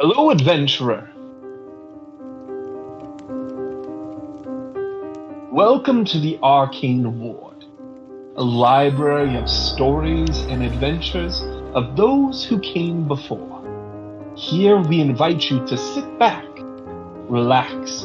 Hello, adventurer. Welcome to the Arcane Ward, a library of stories and adventures of those who came before. Here we invite you to sit back, relax,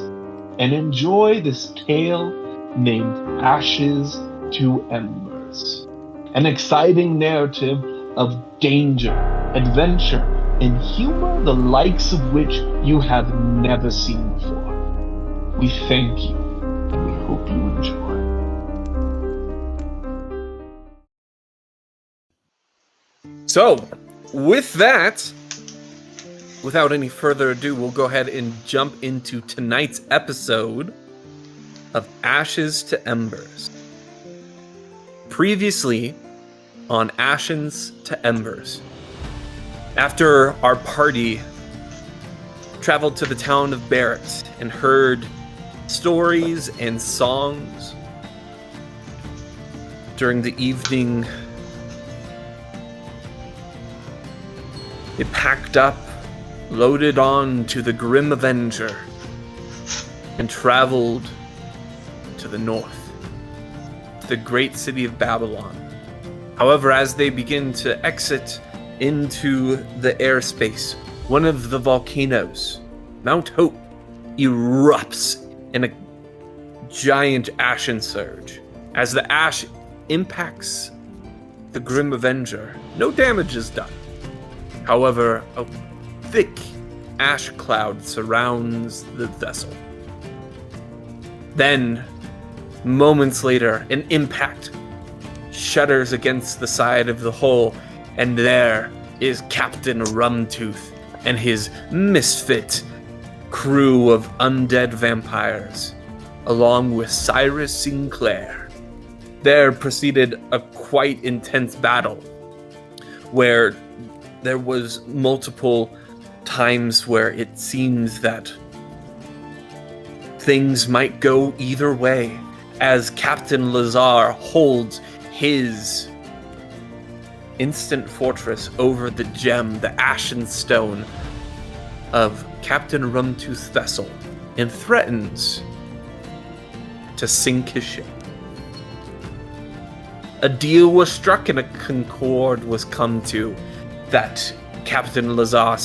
and enjoy this tale named Ashes to Embers. An exciting narrative of danger, adventure, and humor the likes of which you have never seen before. We thank you, and we hope you enjoy. So, with that, without any further ado, we'll go ahead and jump into tonight's episode of Ashes to Embers. Previously on Ashes to Embers, after our party traveled to the town of Barrett and heard stories and songs during the evening, it packed up, loaded on to the Grim Avenger, and traveled to the north, to the great city of Babylon. However, as they begin to exit into the airspace, one of the volcanoes, Mount Hope, erupts in a giant ashen surge. As the ash impacts the Grim Avenger, no damage is done. However, a thick ash cloud surrounds the vessel. Then, moments later, an impact shudders against the side of the hull, and there is Captain Rumtooth and his misfit crew of undead vampires, along with Cyrus Sinclair. There proceeded a quite intense battle, where there was multiple times where it seems that things might go either way, as Captain Lazar holds his instant fortress over the gem, the ashen stone of Captain Rumtooth's vessel, and threatens to sink his ship. A deal was struck and a concord was come to that Captain Lazar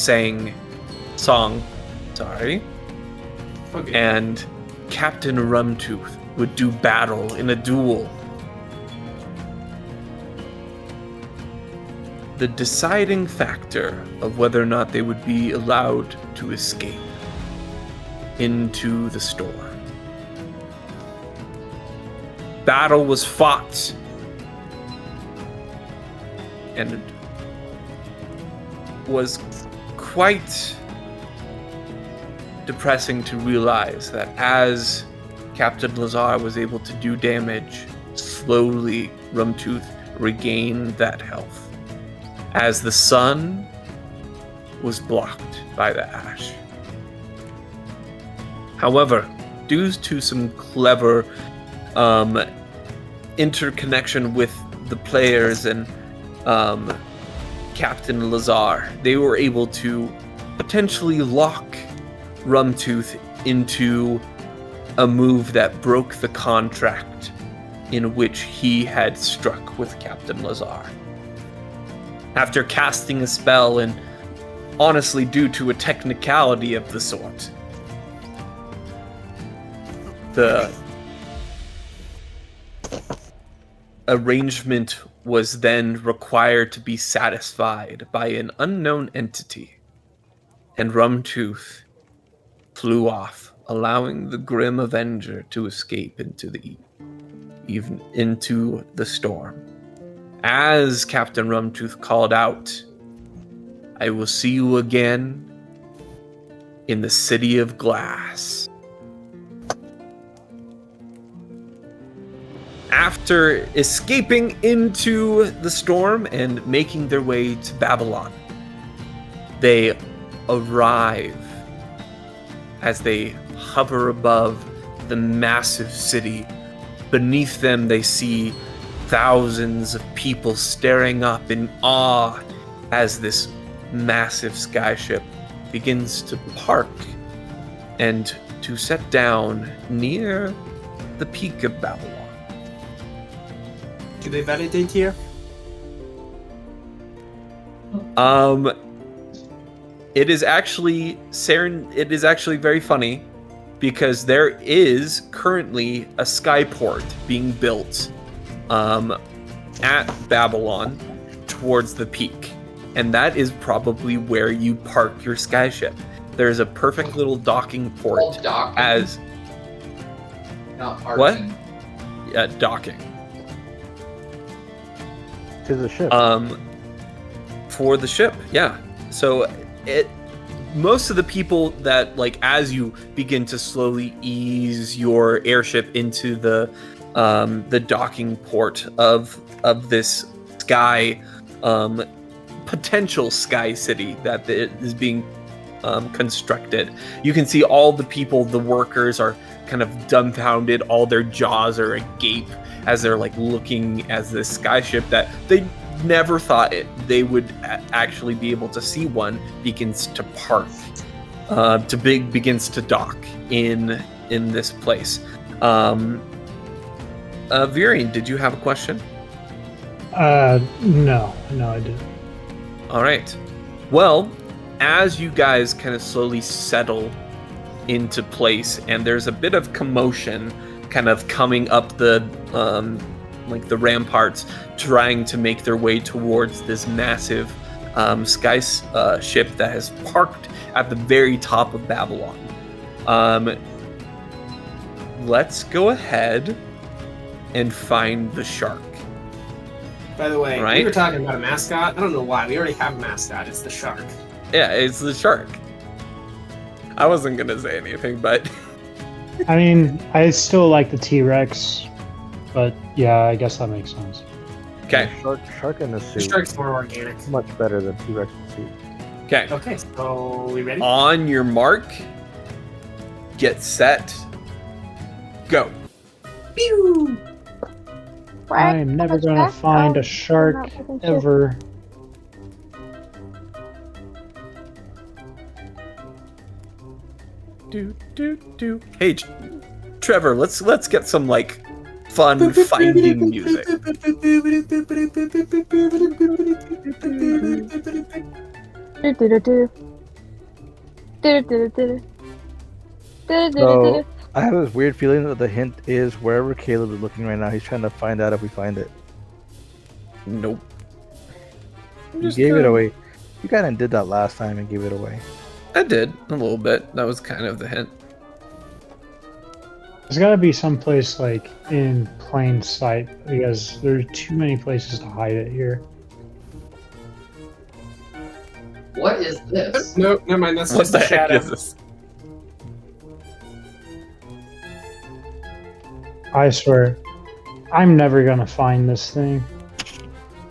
and Captain Rumtooth would do battle in a duel. The deciding factor of whether or not they would be allowed to escape into the storm. Battle was fought, and it was quite depressing to realize that as Captain Lazar was able to do damage, slowly Rumtooth regained that health, as the sun was blocked by the ash. However, due to some clever interconnection with the players and Captain Lazar, they were able to potentially lock Rumtooth into a move that broke the contract in which he had struck with Captain Lazar. After casting a spell, and honestly due to a technicality of the sort, the arrangement was then required to be satisfied by an unknown entity, and Rumtooth flew off, allowing the Grim Avenger to escape into the storm. As Captain Rumtooth called out, "I will see you again in the City of Glass." After escaping into the storm and making their way to Babylon, they arrive as they hover above the massive city. Beneath them, they see thousands of people staring up in awe as this massive skyship begins to park and to set down near the peak of Babylon. Do they validate here? It is actually very funny because there is currently a skyport being built at Babylon towards the peak, and that is probably where you park your skyship. There's a perfect little docking port as not parking. what? Yeah, docking. To the ship. For the ship, yeah. So most of the people that, like, as you begin to slowly ease your airship into the docking port of this sky, potential sky city that is being constructed, you can see all the people, the workers, are kind of dumbfounded. All their jaws are agape as they're like looking as this skyship that they never thought they would actually be able to see one begins to park, begins to dock in this place. Virian, did you have a question? No, I didn't. All right. Well, as you guys kind of slowly settle into place, and there's a bit of commotion kind of coming up the ramparts, trying to make their way towards this massive sky ship that has parked at the very top of Babylon. Let's go ahead and find the shark. By the way, Right. we were talking about a mascot. I don't know why. We already have a mascot. It's the shark. Yeah, it's the shark. I wasn't gonna say anything, but I mean, I still like the T-Rex, but yeah, I guess that makes sense. okay, Shark in the The suit. shark's more organic. Much better than T-Rex in the suit. okay. Okay, so we ready? On your mark, get set, go. Pew! I am never gonna find a shark ever. Do. Hey, Trevor, let's get some like fun finding music. So, I have this weird feeling that the hint is wherever Caleb is looking right now, he's trying to find out if we find it. Nope. You gave it away. You kind of did that last time and gave it away. I did a little bit. That was kind of the hint. There's gotta be some place like in plain sight because there's too many places to hide it here. What is this? No, never mind. That's What just the a heck shadow. is this? I swear, I'm never gonna find this thing.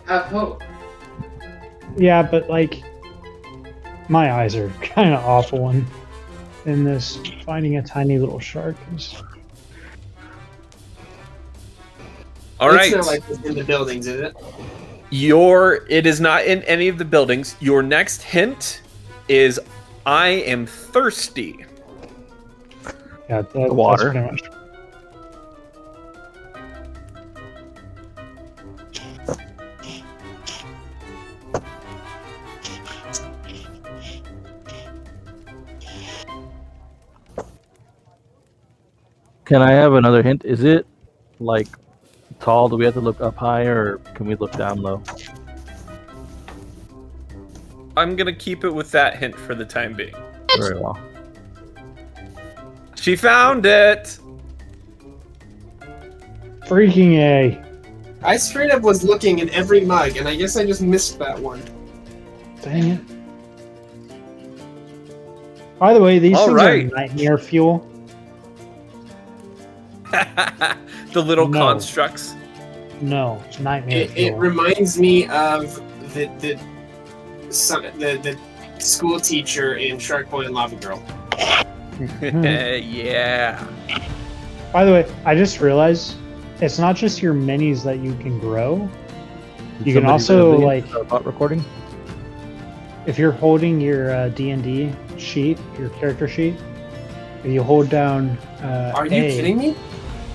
Have hope. Yeah, but like, my eyes are kind of awful in this. Finding a tiny little shark is. All It's right. not like it's in the buildings, is it? It is not in any of the buildings. Your next hint is I am thirsty. Yeah, that, water. That's pretty much. Can I have another hint? Is it like tall? Do we have to look up higher, or can we look down low? I'm gonna keep it with that hint for the time being. Very well. She found it. Freaking A. I straight up was looking in every mug, and I guess I just missed that one. Dang it. By the way, these All things right. are nightmare fuel. The little No. constructs. No, nightmare It fuel. reminds me of the school teacher in Shark Boy and Lava Girl. Yeah. By the way, I just realized it's not just your minis that you can grow. You can Somebody also, really like- about recording. if you're holding your D&D sheet, your character sheet, if you hold down Are you A, kidding me?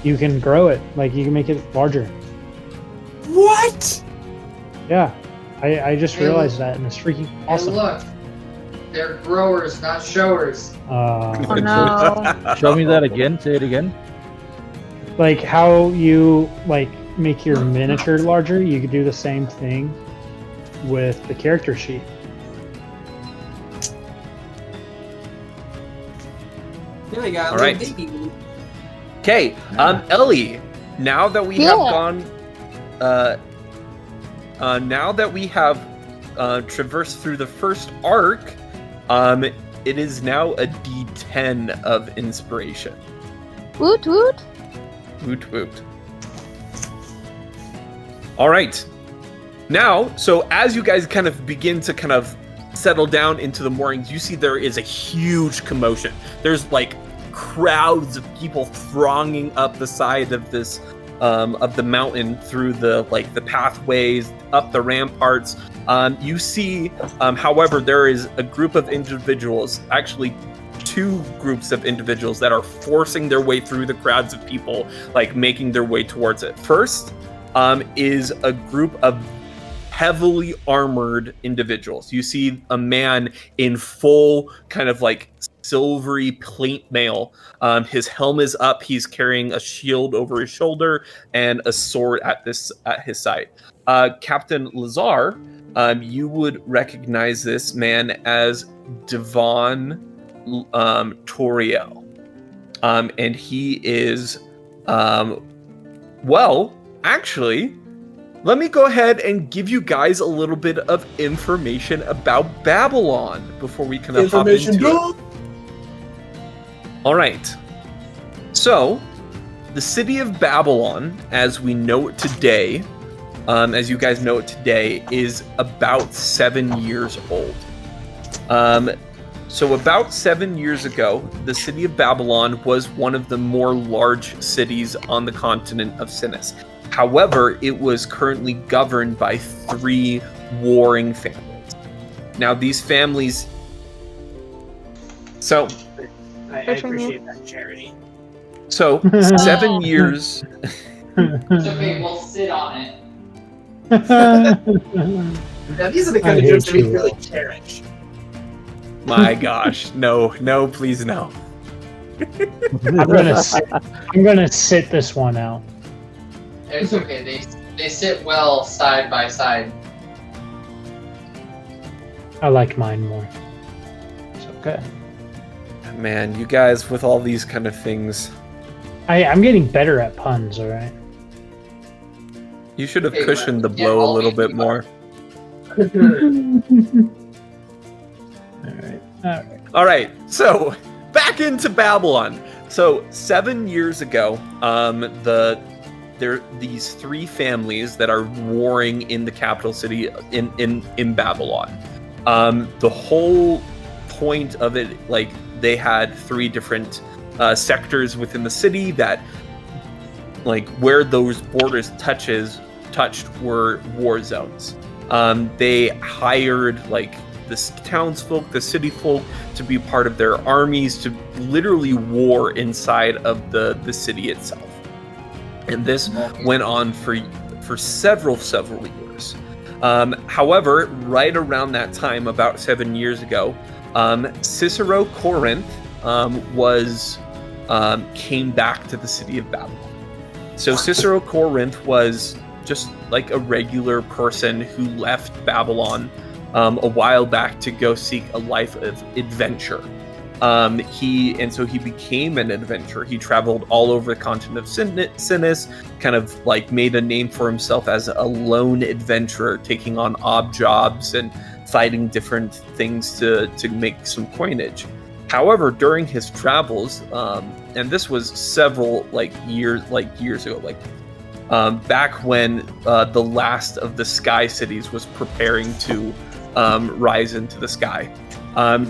you can grow it. Like, you can make it larger. What? Yeah. I just Hey, realized that, and it's freaking awesome. And look, they're growers, not showers. Oh no. Show me that again. Say it again. Like how you like make your miniature larger, you could do the same thing with the character sheet. Yeah, I got All right. baby. Okay, Ellie. Now that we have gone, now that we have traversed through the first arc, it is now a D10 of inspiration. Woot woot. Woot woot. All right. Now, so as you guys kind of begin to kind of settle down into the moorings, you see there is a huge commotion. There's like crowds of people thronging up the side of this of the mountain through the pathways up the ramparts. You see, however, there is a group of individuals, actually two groups of individuals that are forcing their way through the crowds of people, like making their way towards it. First is a group of heavily armored individuals. You see a man in full kind of like silvery plate mail. His helm is up. He's carrying a shield over his shoulder and a sword at his side. Captain Lazar, you would recognize this man as Devon Toriel. And he is, well, actually, let me go ahead and give you guys a little bit of information about Babylon before we kind of hop into it. All right. So, the city of Babylon, as we know it today, as you guys know it today, is about 7 years old. So about 7 years ago, the city of Babylon was one of the more large cities on the continent of Sinnis. However, it was currently governed by 3 warring families. Now, these families... So... I appreciate that, Charity. So, 7 years... It's okay, we'll sit on it. Now, these are the kind of jokes that we really cherish. My gosh, no, please no. I'm gonna sit this one out. It's okay, they sit well side by side. I like mine more. It's okay. Man, you guys with all these kind of things. I'm getting better at puns, alright? You should have Hey, cushioned the yeah, blow a I'll little be- bit more. All right, so back into Babylon. So 7 years ago, there these 3 families that are warring in the capital city in Babylon. The whole point of it, like they had 3 different sectors within the city that, like where those borders touched were war zones. They hired like the townsfolk, the city folk, to be part of their armies to literally war inside of the city itself. And this went on for several years. However, right around that time, about 7 years ago, Cicero Corinth came back to the city of Babylon. So Cicero Corinth was just like a regular person who left Babylon a while back to go seek a life of adventure. He became an adventurer. He traveled all over the continent of Sinnis, kind of like made a name for himself as a lone adventurer, taking on odd jobs and fighting different things to make some coinage. However, during his travels, and this was several years ago, back when the last of the sky cities was preparing to rise into the sky.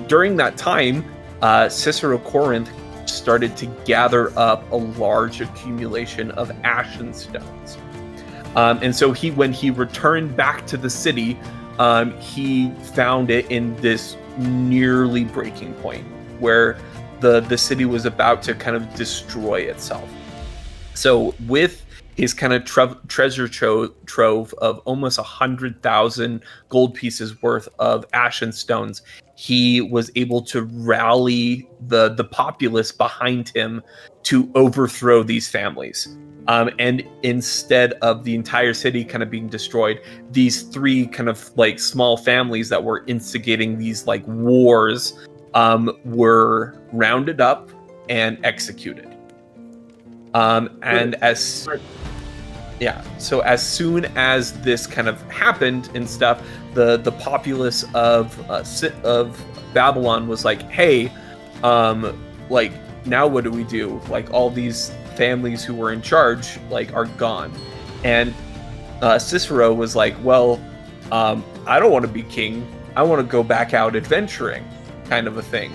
During that time, Cicero Corinth started to gather up a large accumulation of ashen stones. And so when he returned back to the city, he found it in this nearly breaking point where the city was about to kind of destroy itself. So with his kind of treasure trove of almost 100,000 gold pieces worth of ashen stones, he was able to rally the populace behind him to overthrow these families. And instead of the entire city kind of being destroyed, these three kind of like small families that were instigating these like wars were rounded up and executed. So as soon as this kind of happened and stuff, the populace of Babylon was like, hey, like now what do we do? Like all these families who were in charge like are gone, and Cicero was like, well, I don't want to be king. I want to go back out adventuring, kind of a thing.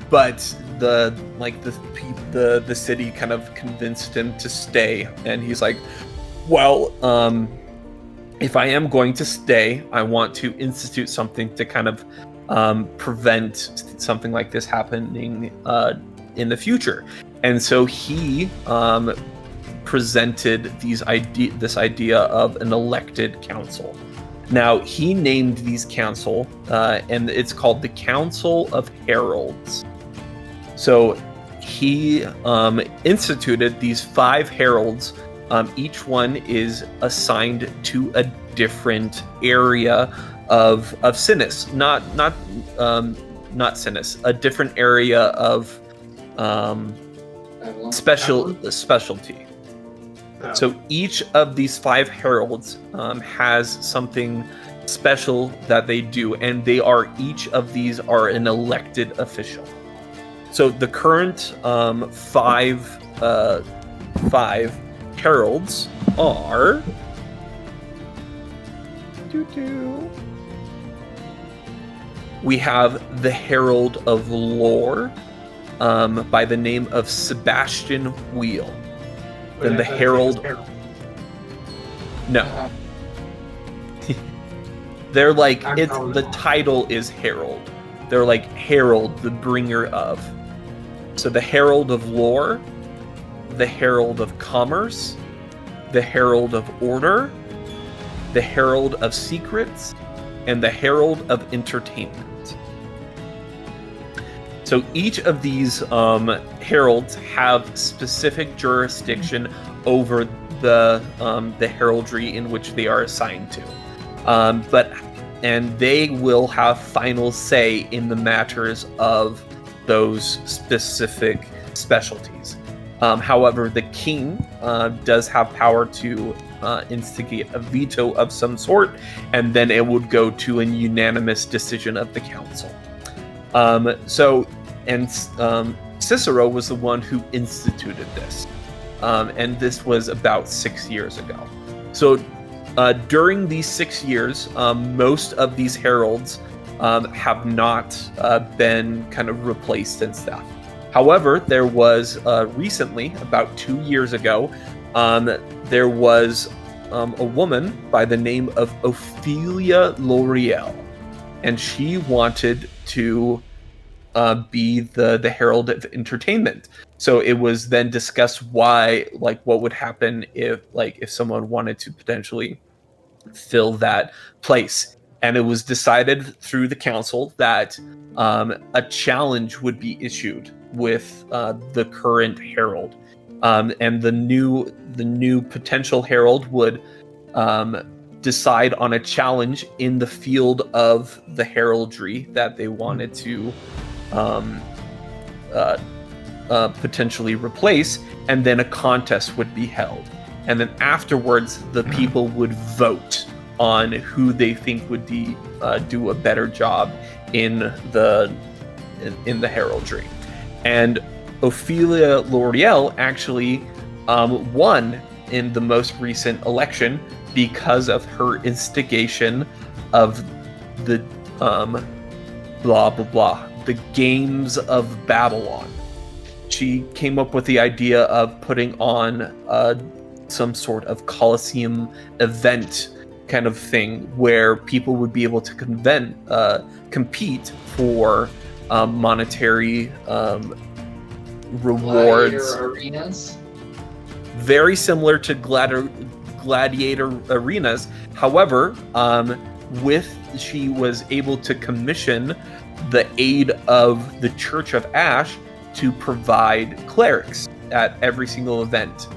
But the city kind of convinced him to stay, and he's like, well, if I am going to stay, I want to institute something to kind of prevent something like this happening in the future. And so he presented this idea of an elected council. Now, he named these council, and it's called the Council of Heralds. So he instituted these 5 heralds. Each one is assigned to a different area of Sinis, not Sinis, a different area of specialty. So each of these 5 heralds has something special that they do, and each of these are an elected official. So the current 5 heralds are we have the Herald of Lore by the name of Sebastian Wheel. Then the Herald. No. They're like the title is Herald. They're like Herald, the bringer of. So the Herald of Lore, the Herald of Commerce, the Herald of Order, the Herald of Secrets, and the Herald of Entertainment. So each of these heralds have specific jurisdiction over the heraldry in which they are assigned to, and they will have final say in the matters of those specific specialties. However, the king does have power to instigate a veto of some sort, and then it would go to a unanimous decision of the council. Cicero was the one who instituted this, and this was about 6 years ago. So during these 6 years, most of these heralds have not been kind of replaced and stuff. However, there was recently, about 2 years ago, there was a woman by the name of Ophelia L'Oreal, and she wanted to be the Herald of Entertainment. So it was then discussed what would happen if someone wanted to potentially fill that place. And it was decided through the council that a challenge would be issued with the current herald, and the new potential herald would decide on a challenge in the field of the heraldry that they wanted to potentially replace, and then a contest would be held, and then afterwards the people would vote on who they think would do a better job in the heraldry. And Ophelia L'Oreal actually won in the most recent election because of her instigation of the blah blah blah, the Games of Babylon. She came up with the idea of putting on some sort of Colosseum event kind of thing where people would be able to compete for monetary rewards. Gladiator arenas. Very similar to gladiator arenas. However, she was able to commission the aid of the Church of Ash to provide clerics at every single event.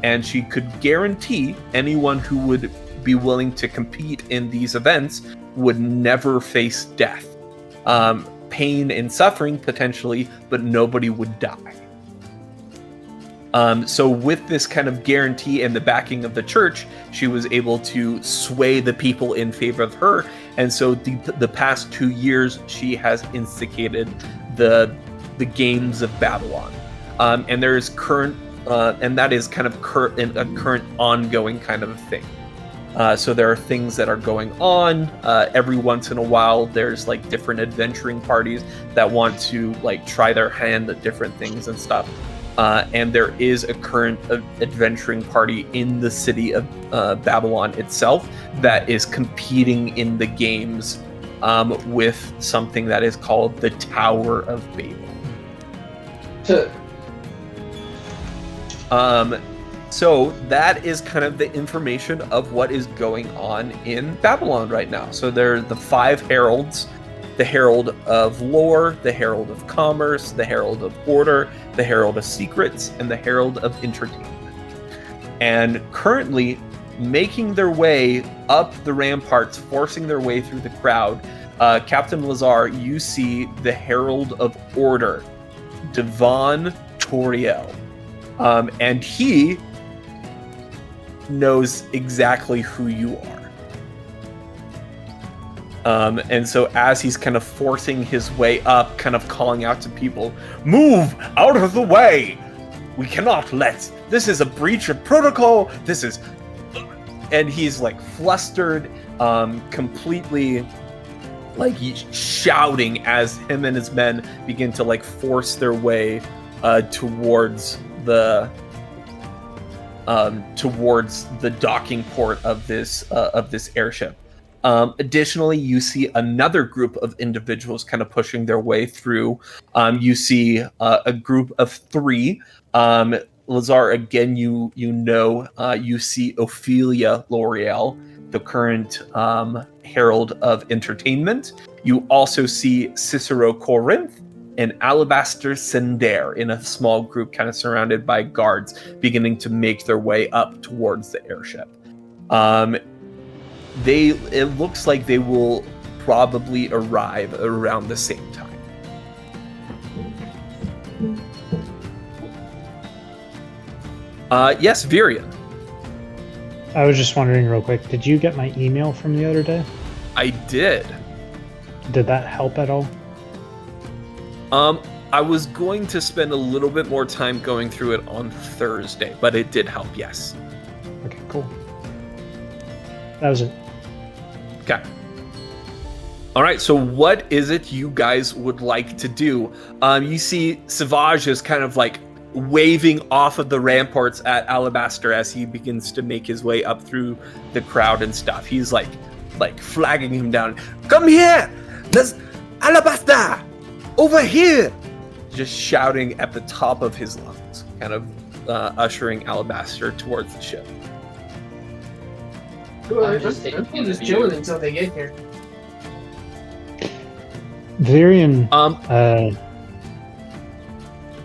And she could guarantee anyone who would be willing to compete in these events would never face death. Pain and suffering, potentially, but nobody would die. So with this kind of guarantee and the backing of the church, she was able to sway the people in favor of her. And so the past 2 years, she has instigated the games of Babylon. And there is current, and that is kind of a current ongoing kind of a thing. So there are things that are going on. Every once in a while, there's like different adventuring parties that want to like try their hand at different things and stuff. And there is a current adventuring party in the city of Babylon itself that is competing in the games with something that is called the Tower of Babel. So that is kind of the information of what is going on in Babylon right now. So there are the 5 heralds: the Herald of Lore, the Herald of Commerce, the Herald of Order, the Herald of Secrets, and the Herald of Entertainment. And currently making their way up the ramparts, forcing their way through the crowd, Captain Lazar, you see the Herald of Order, Devon Toriel. And he knows exactly who you are. And so as he's kind of forcing his way up, kind of calling out to people, "Move out of the way! We cannot let, this is a breach of protocol, this is..." And he's like flustered, completely like shouting as him and his men begin to like force their way towards the docking port of this airship. Additionally, you see another group of individuals kind of pushing their way through. You see a group of 3. Lazar, again, you see Ophelia L'Oreal, the current Herald of Entertainment. You also see Cicero Corinth and Alabaster Sender in a small group kind of surrounded by guards beginning to make their way up towards the airship. It looks like they will probably arrive around the same time. Yes, Virion. I was just wondering real quick, did you get my email from the other day? I did. Did that help at all? I was going to spend a little bit more time going through it on Thursday, but it did help, yes. Okay, cool. That was it. Okay. All right, so what is it you guys would like to do? You see Savage is kind of like waving off of the ramparts at Alabaster as he begins to make his way up through the crowd and stuff. He's like flagging him down. "Come here! There's Alabaster! Over here!" Just shouting at the top of his lungs, kind of ushering Alabaster towards the ship. I'm just just taking the chilling view. until they get here. Varian,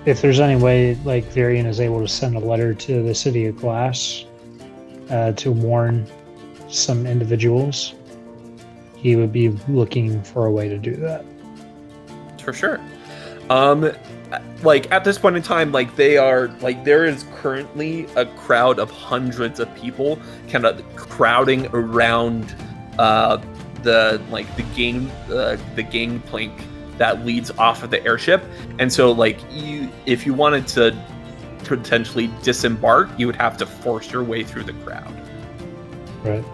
if there's any way, like, Varian is able to send a letter to the City of Glass to warn some individuals, he would be looking for a way to do that. For sure. Like at this point in time, like there is currently a crowd of hundreds of people kind of crowding around the gangplank that leads off of the airship. And so like if you wanted to potentially disembark, you would have to force your way through the crowd. Right.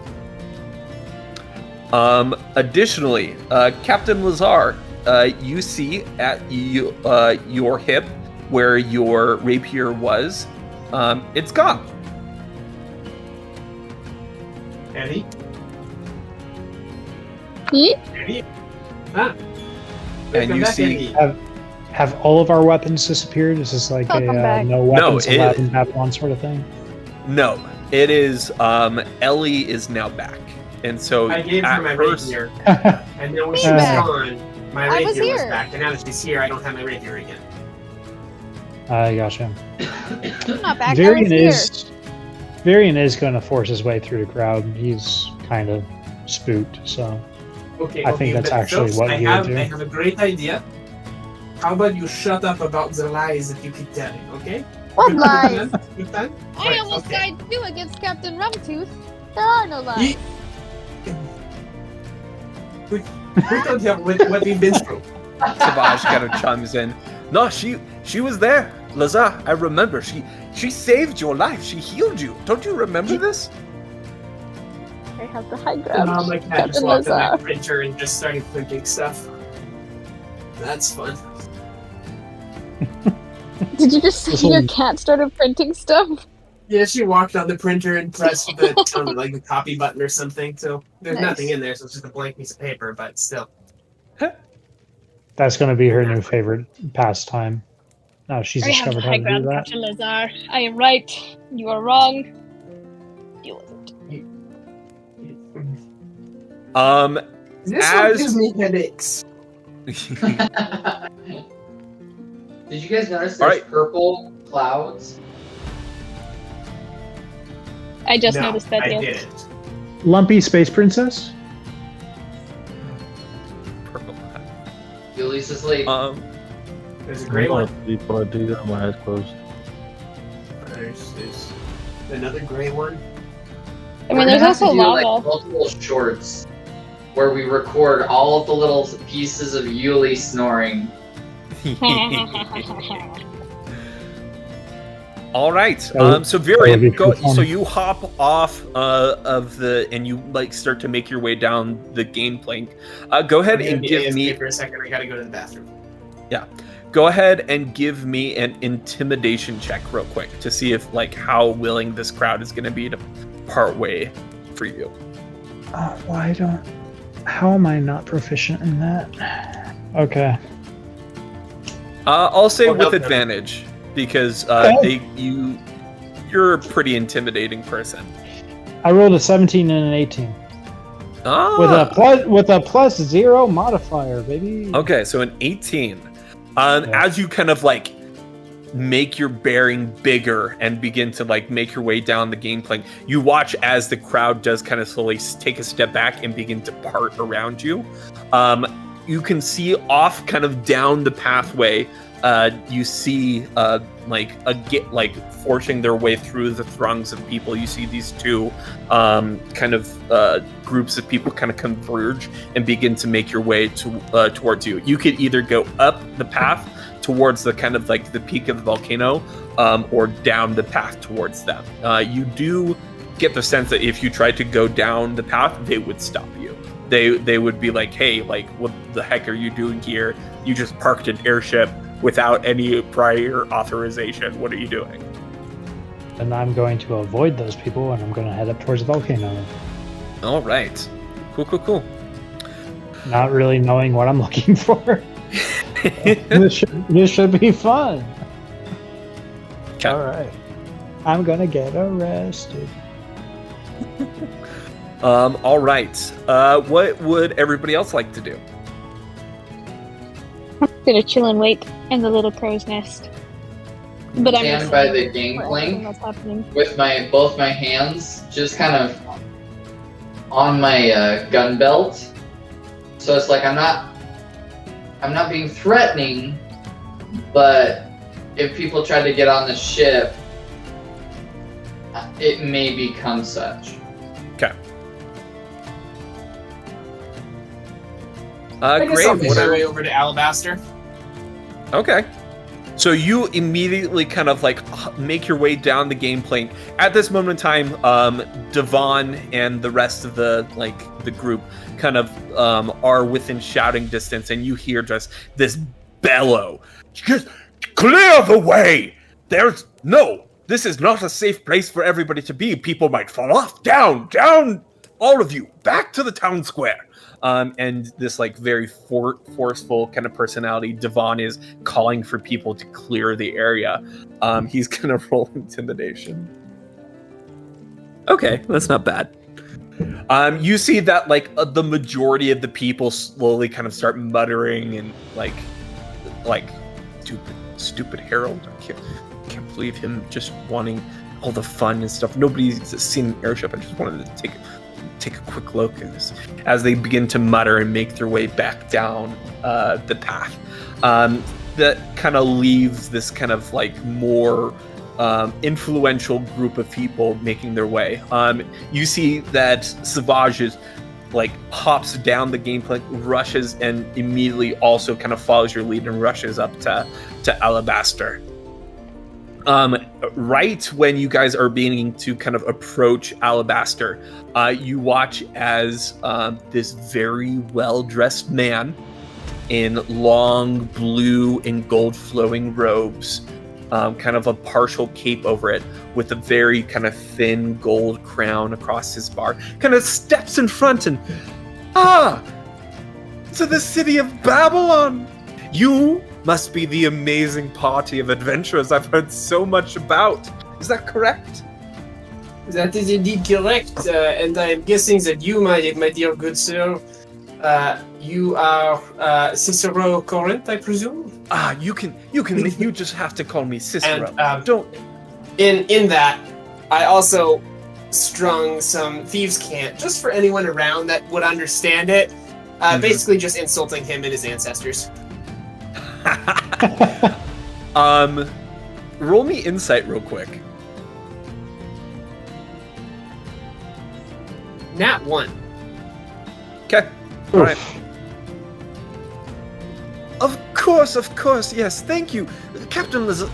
Additionally, Captain Lazar, you see at your hip where your rapier was, it's gone. Eddie? And you see, Have all of our weapons disappeared? Is this like Welcome a back. no weapons No, allowed in Babylon sort of thing? no, it is Ellie is now back, and so I gave her at my first, rapier, and then when Me she was back. gone, my I was rapier was here. back, and now that she's here, I don't have my rapier again. I gotcha. I'm not back. I was here. Varian is going to force his way through the crowd. He's kind of spooked, so Okay, I think that's but actually folks, what I he would have, do. I have a great idea. How about you shut up about the lies that you keep telling, okay? What Good lies? plan? Good plan? I Right, almost okay. died too against Captain Rumtooth. There are no lies. We don't have what we've been through. Savage kind of chimes in. No, she was there, Lazar. I remember. She saved your life. She healed you. Don't you remember this? I have the high And ground. now my cat just Captain walked in my Lazar. printer and just started printing stuff. That's fun. Did you just say This your one- cat started printing stuff? Yeah, she walked on the printer and pressed the copy button or something. So there's Nice. nothing in there, so it's just a blank piece of paper. But still, That's going to be her new favorite pastime. Now she's I have the discovered how high to do ground, that. Captain Lazar. I am right. You are wrong. Deal with it. this As- one gives me headaches. Did you guys notice there's Alright. purple clouds? I just No, noticed that. I Yeah. didn't. Lumpy Space Princess? Purple. Ulysses is asleep. There's a gray one. Before I do that, my eyes closed. There's another gray one. I mean, there's also lava. Multiple shorts where we record all of the little pieces of Yuli snoring. All right. That would- So that Varian, would be go. fun. So you hop off of the, and you like start to make your way down the game plank. Go ahead I'm and gonna give AFK me. for a second. I gotta go to the bathroom. Go ahead and give me an intimidation check real quick to see if like how willing this crowd is going to be to part way for you. Oh, why don't... How am I not proficient in that? Okay. I'll say Well, with help them. advantage because Okay. you're a pretty intimidating person. I rolled a 17 and an 18. Ah. With a plus 0 modifier, baby. Okay, so an 18. Yeah. As you kind of like make your bearing bigger and begin to like make your way down the game plank, you watch as the crowd does kind of slowly take a step back and begin to part around you. You can see off kind of down the pathway. You see like forcing their way through the throngs of people. You see these two kind of groups of people kind of converge and begin to make your way towards you. You could either go up the path towards the kind of like the peak of the volcano, or down the path towards them. You do get the sense that if you tried to go down the path, they would stop you. They would be like, hey, like, what the heck are you doing here? You just parked an airship without any prior authorization. What are you doing? And I'm going to avoid those people, and I'm going to head up towards the volcano. All right. Cool. Not really knowing what I'm looking for. this should be fun. Okay. All right. I'm going to get arrested. All right. What would everybody else like to do? Gonna chill and wait in the little crow's nest. But I'm Stand by the gangplank What's happening? with both my hands just kind of on my gun belt. So it's like I'm not being threatening, but if people try to get on the ship, it may become such. Okay. I guess Great. I'll make my Whatever. way over to Alabaster. Okay. So you immediately kind of like make your way down the game plank. At this moment in time, Devon and the rest of the group kind of are within shouting distance, and you hear just this bellow. Just clear the way! This is not a safe place for everybody to be. People might fall off. Down, all of you, back to the town square. and this like very forceful kind of personality, Devon, is calling for people to clear the area. He's gonna roll intimidation. Okay, that's not bad. You see that like the majority of the people slowly kind of start muttering and like stupid Harold. I can't believe him just wanting all the fun and stuff. Nobody's seen an airship. I just wanted to take a quick look at this as they begin to mutter and make their way back down the path. That kind of leaves this kind of like more influential group of people making their way. You see that Savage is like hops down the gangplank, rushes, and immediately also kind of follows your lead and rushes up to Alabaster. Right when you guys are beginning to kind of approach Alabaster, you watch as this very well-dressed man in long blue and gold flowing robes, kind of a partial cape over it, with a very kind of thin gold crown across his bar, kind of steps in front and, to the city of Babylon! You must be the amazing party of adventurers I've heard so much about. Is that correct? That is indeed correct, and I am guessing that you, my dear good sir, you are Cicero Corinth, I presume? You just have to call me Cicero. And, Don't. In that, I also strung some thieves' cant, just for anyone around that would understand it. Basically just insulting him and his ancestors. Roll me insight real quick. Nat 1. Okay. All right. Of course, yes. Thank you, Captain Lazar.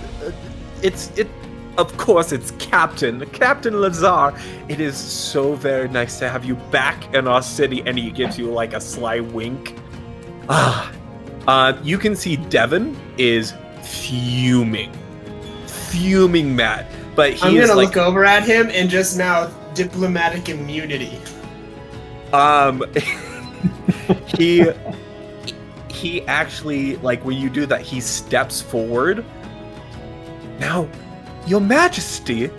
Of course, it's Captain Lazar. It is so very nice to have you back in our city. And he gives you like a sly wink. You can see Devon is fuming mad. But I'm gonna look over at him and just now diplomatic immunity. He actually, like, when you do that, he steps forward. Now, Your Majesty,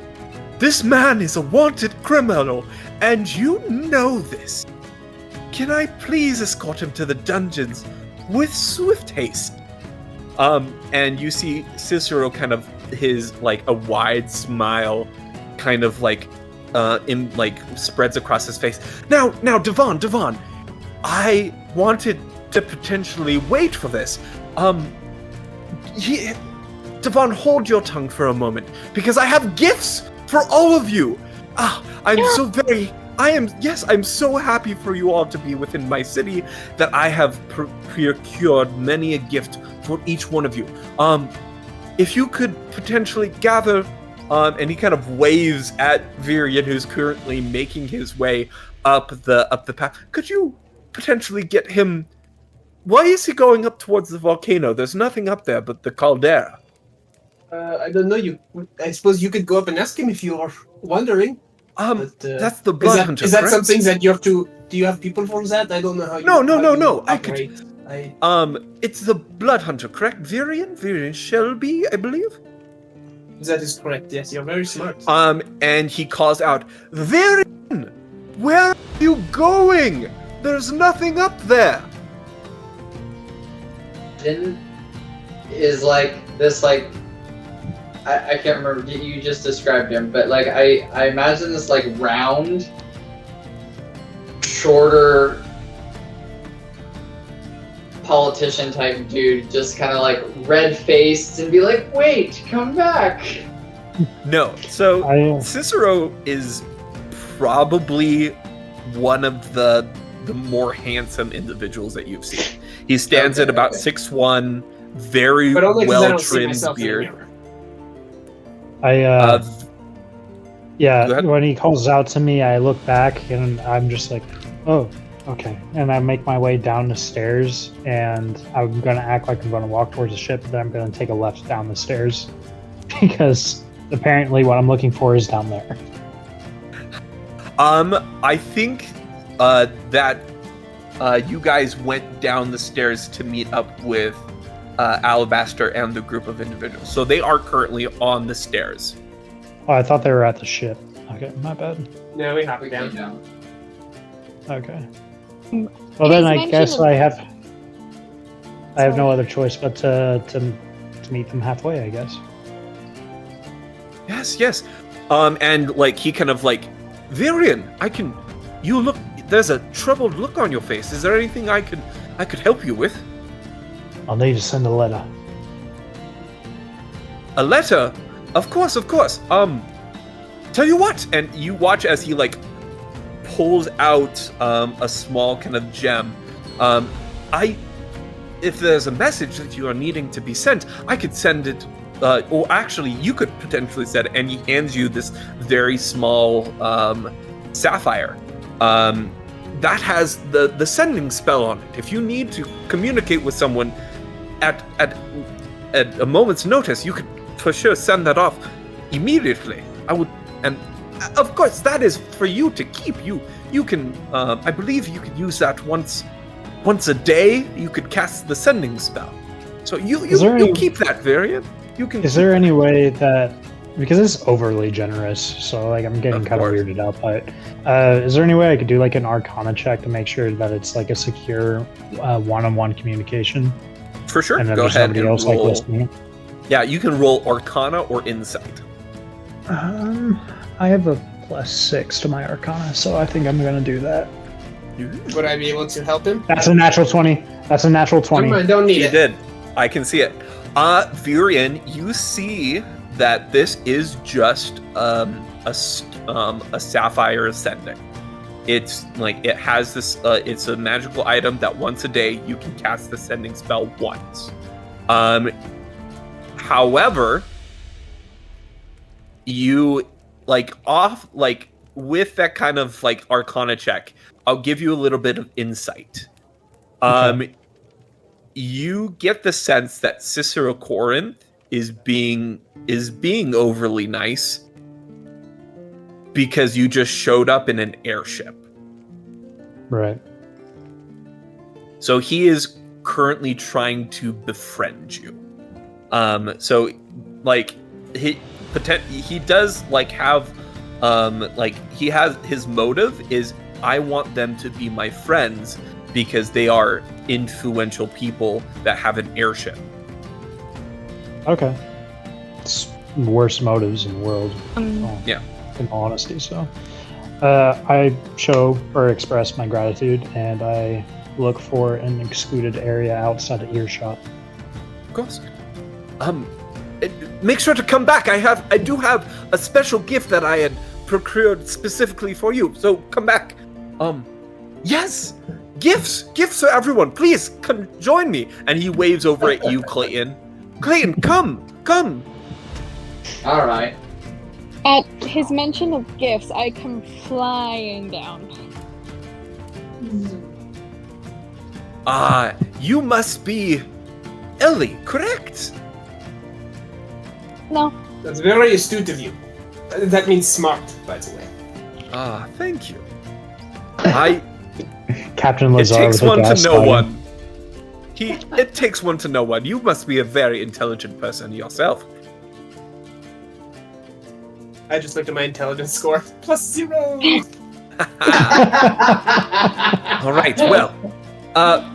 this man is a wanted criminal, and you know this. Can I please escort him to the dungeons with swift haste? And you see Cicero kind of, his, like, a wide smile kind of, like, spreads across his face. Now, Devon, I wanted to potentially wait for this. Devon, hold your tongue for a moment, because I have gifts for all of you. I'm so happy for you all to be within my city that I have procured many a gift for each one of you. If you could potentially gather, and he kind of waves at Virian, who's currently making his way up the path. Could you potentially get him? Why is he going up towards the volcano? There's nothing up there but the caldera. I don't know. I suppose you could go up and ask him if you're wondering. That's the blood hunter. Is that something that you're to? Do you have people for that? I don't know how you. No. It's the blood hunter, correct? Virian Shelby, I believe. That is correct. Yes, you're very smart. And he calls out, Virian, where are you going? There's nothing up there. Jin is like this, like, I can't remember, you just described him, but like I imagine this like round, shorter politician type dude, just kind of like red faced and be like, wait, come back. No, so Cicero is probably one of the more handsome individuals that you've seen. He stands at about 6'1", very well trimmed beard. When he calls out to me, I look back and I'm just like, oh, okay. And I make my way down the stairs, and I'm going to act like I'm going to walk towards the ship, but then I'm going to take a left down the stairs because apparently what I'm looking for is down there. I think that you guys went down the stairs to meet up with Alabaster and the group of individuals. So they are currently on the stairs. Oh, I thought they were at the ship. Okay, my bad. No, we hopped We down. came down. Okay. Well, then I mention guess of- I have no other choice but to meet them halfway, I guess. Yes. And like he kind of like, Virion, you look, there's a troubled look on your face. Is there anything I could help you with? I'll need to send a letter. A letter? Of course. Tell you what, and you watch as he like pulls out a small kind of gem. If there's a message that you are needing to be sent, I could send it. Or actually, you could potentially send it. And he hands you this very small sapphire that has the sending spell on it. If you need to communicate with someone at a moment's notice, you could for sure send that off immediately. I would, and of course, that is for you to keep. You can, I believe, you could use that once a day. You could cast the sending spell. So you keep that variant. You can. Is there any way that, because it's overly generous, so like I'm getting Of kind of course. weirded out by it. Is there any way I could do like an Arcana check to make sure that it's like a secure one-on-one communication, For sure. and then Go there's ahead somebody and else like roll. listening? Yeah, you can roll Arcana or Insight. I have a +6 to my Arcana, so I think I'm gonna do that. Would I be able to help him? That's a natural 20. That's a natural 20. Never mind, don't need You it. did. I can see it. Virion, you see that this is just a sapphire ascending. It's like it has this. It's a magical item that once a day you can cast the sending spell once. However, you with that kind of like Arcana check, I'll give you a little bit of insight. Okay. You get the sense that Cicero Corinth is being overly nice because you just showed up in an airship. Right. So he is currently trying to befriend you. So like he does like have he has his motive is I want them to be my friends because they are influential people that have an airship. Okay. It's worst motives in the world. Yeah. In all honesty, so I show or express my gratitude, and I look for an excluded area outside of earshot. Of course. Make sure to come back. I do have a special gift that I had procured specifically for you. So come back. Yes. Gifts for everyone. Please come join me. And he waves over at you, Clayton. Clayton, come. All right. At his mention of gifts, I come flying down. You must be Ellie, correct? No. That's very astute of you. That means smart, by the way. Thank you. Captain It Lazar takes with a one to gas know line. one. It takes one to know one. You must be a very intelligent person yourself. I just looked at my intelligence score. +0! All right. Well,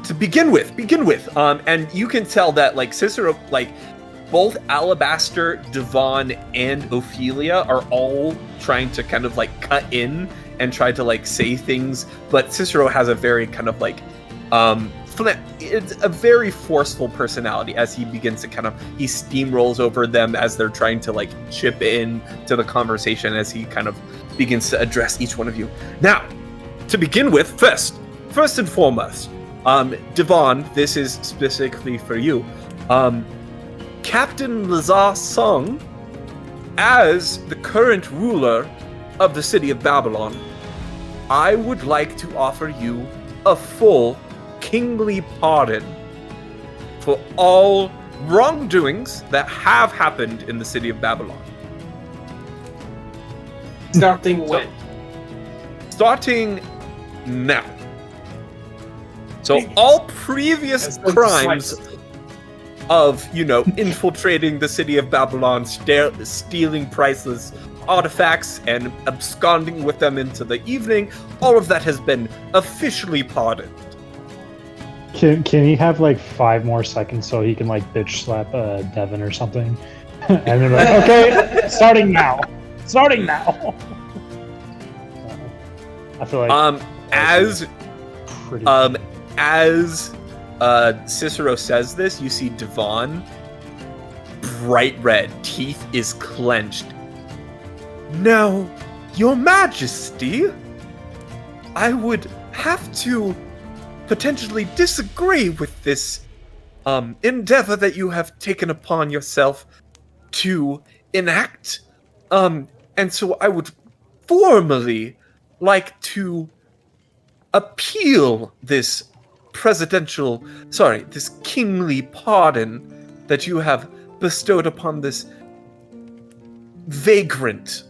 to begin with, and you can tell that like Cicero, like both Alabaster, Devon, and Ophelia are all trying to kind of like cut in and try to like say things, but Cicero has a very kind of like it's a very forceful personality as he begins to he steamrolls over them as they're trying to like chip in to the conversation as he kind of begins to address each one of you. Now, to begin with, first and foremost, Devon, this is specifically for you. Captain Lazar Sung, as the current ruler of the city of Babylon, I would like to offer you a full kingly pardon for all wrongdoings that have happened in the city of Babylon. Starting when? Starting now. So all previous crimes of, infiltrating the city of Babylon, stealing priceless artifacts and absconding with them into the evening, all of that has been officially pardoned. Can he have like 5 more seconds so he can like bitch slap Devin or something? And then like, okay, starting now. I feel like as Cicero says this, you see Devon, bright red, teeth is clenched. Now, Your Majesty, I would have to potentially disagree with this endeavor that you have taken upon yourself to enact. And so I would formally like to appeal this this kingly pardon that you have bestowed upon this vagrant.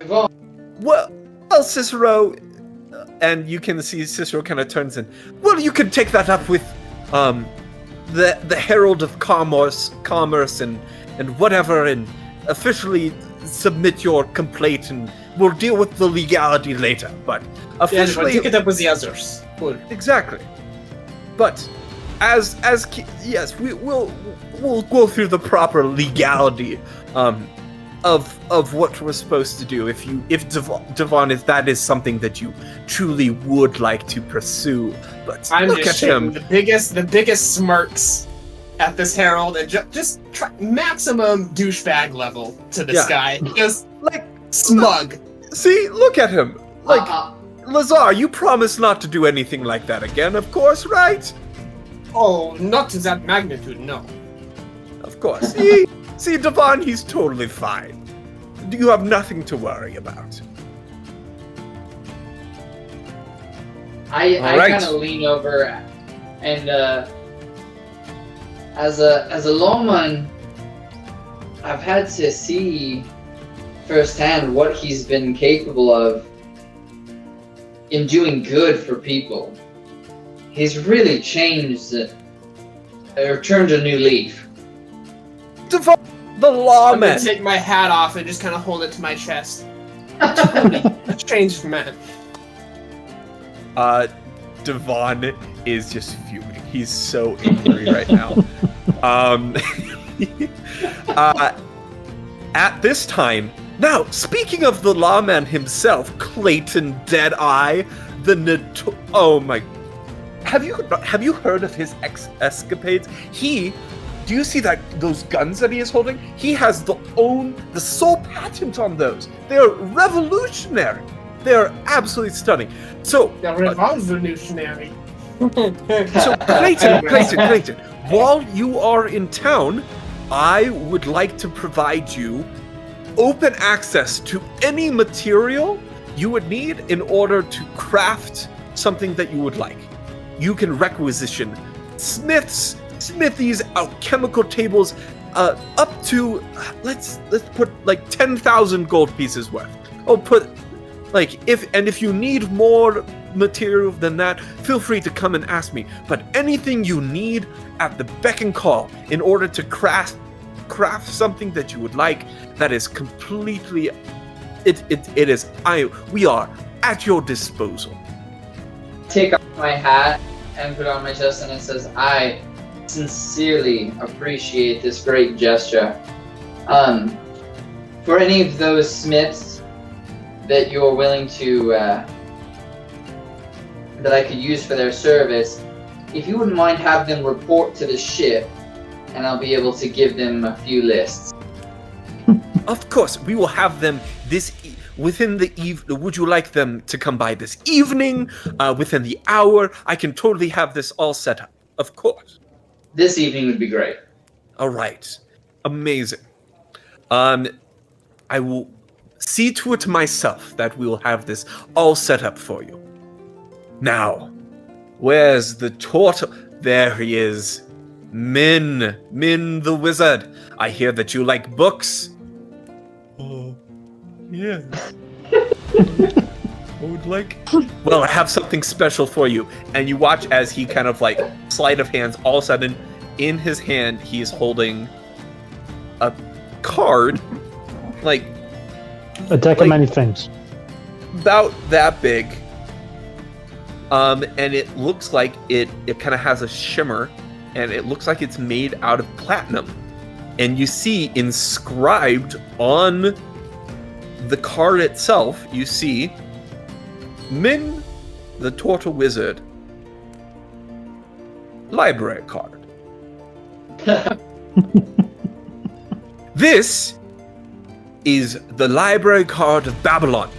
Well, Cicero, and you can see Cicero kind of turns in. Well, you can take that up with the Herald of Commerce and whatever, and officially submit your complaint, and we'll deal with the legality later. But officially, take it up with the others. Cool. Exactly. But yes, we'll go through the proper legality of what we're supposed to do. If Devon, if that is something that you truly would like to pursue, but I'm look just at him. The biggest smirks at this herald, and just try maximum douchebag level to this guy. Just like smug. See, look at him. Like Lazar, you promise not to do anything like that again, of course, right? Oh, not to that magnitude, no. Of course. See, Devon, he's totally fine. You have nothing to worry about. I kind of lean over, and as a lawman, I've had to see firsthand what he's been capable of in doing good for people. He's really changed or turned a new leaf. Devon, the lawman. I'm gonna take my hat off and just kind of hold it to my chest. A changed man. Devon is just fuming. He's so angry right now. At this time, now speaking of the lawman himself, Clayton Deadeye, oh my! Have you heard of his escapades? Do you see those guns that he is holding? He has the sole patent on those. They are revolutionary. They are absolutely stunning. So they're revolutionary. So Clayton, while you are in town, I would like to provide you open access to any material you would need in order to craft something that you would like. You can requisition smithies, alchemical tables, up to let's put like 10,000 gold pieces worth. I'll put if you need more material than that, feel free to come and ask me. But anything you need at the beck and call in order to craft something that you would like, that is completely we are at your disposal. Take off my hat and put it on my chest, and it says, I sincerely appreciate this great gesture. For any of those smiths that you're willing to that I could use for their service, if you wouldn't mind having them report to the ship, and I'll be able to give them a few lists. Of course, we will have them within the evening. Would you like them to come by this evening? Within the hour? I can totally have this all set up. Of course. This evening would be great. All right. Amazing. I will see to it myself that we will have this all set up for you. Now, where's the turtle? There he is. Min the wizard. I hear that you like books. Oh, yes. would like. Well, I have something special for you. And you watch as he kind of like sleight of hands. All of a sudden, in his hand, he's holding a card, like A deck of many things. about that big. And it looks like it kind of has a shimmer, and it looks like it's made out of platinum. And you see inscribed on the card itself, you see Min the Turtle Wizard library card. This is the library card of Babylon.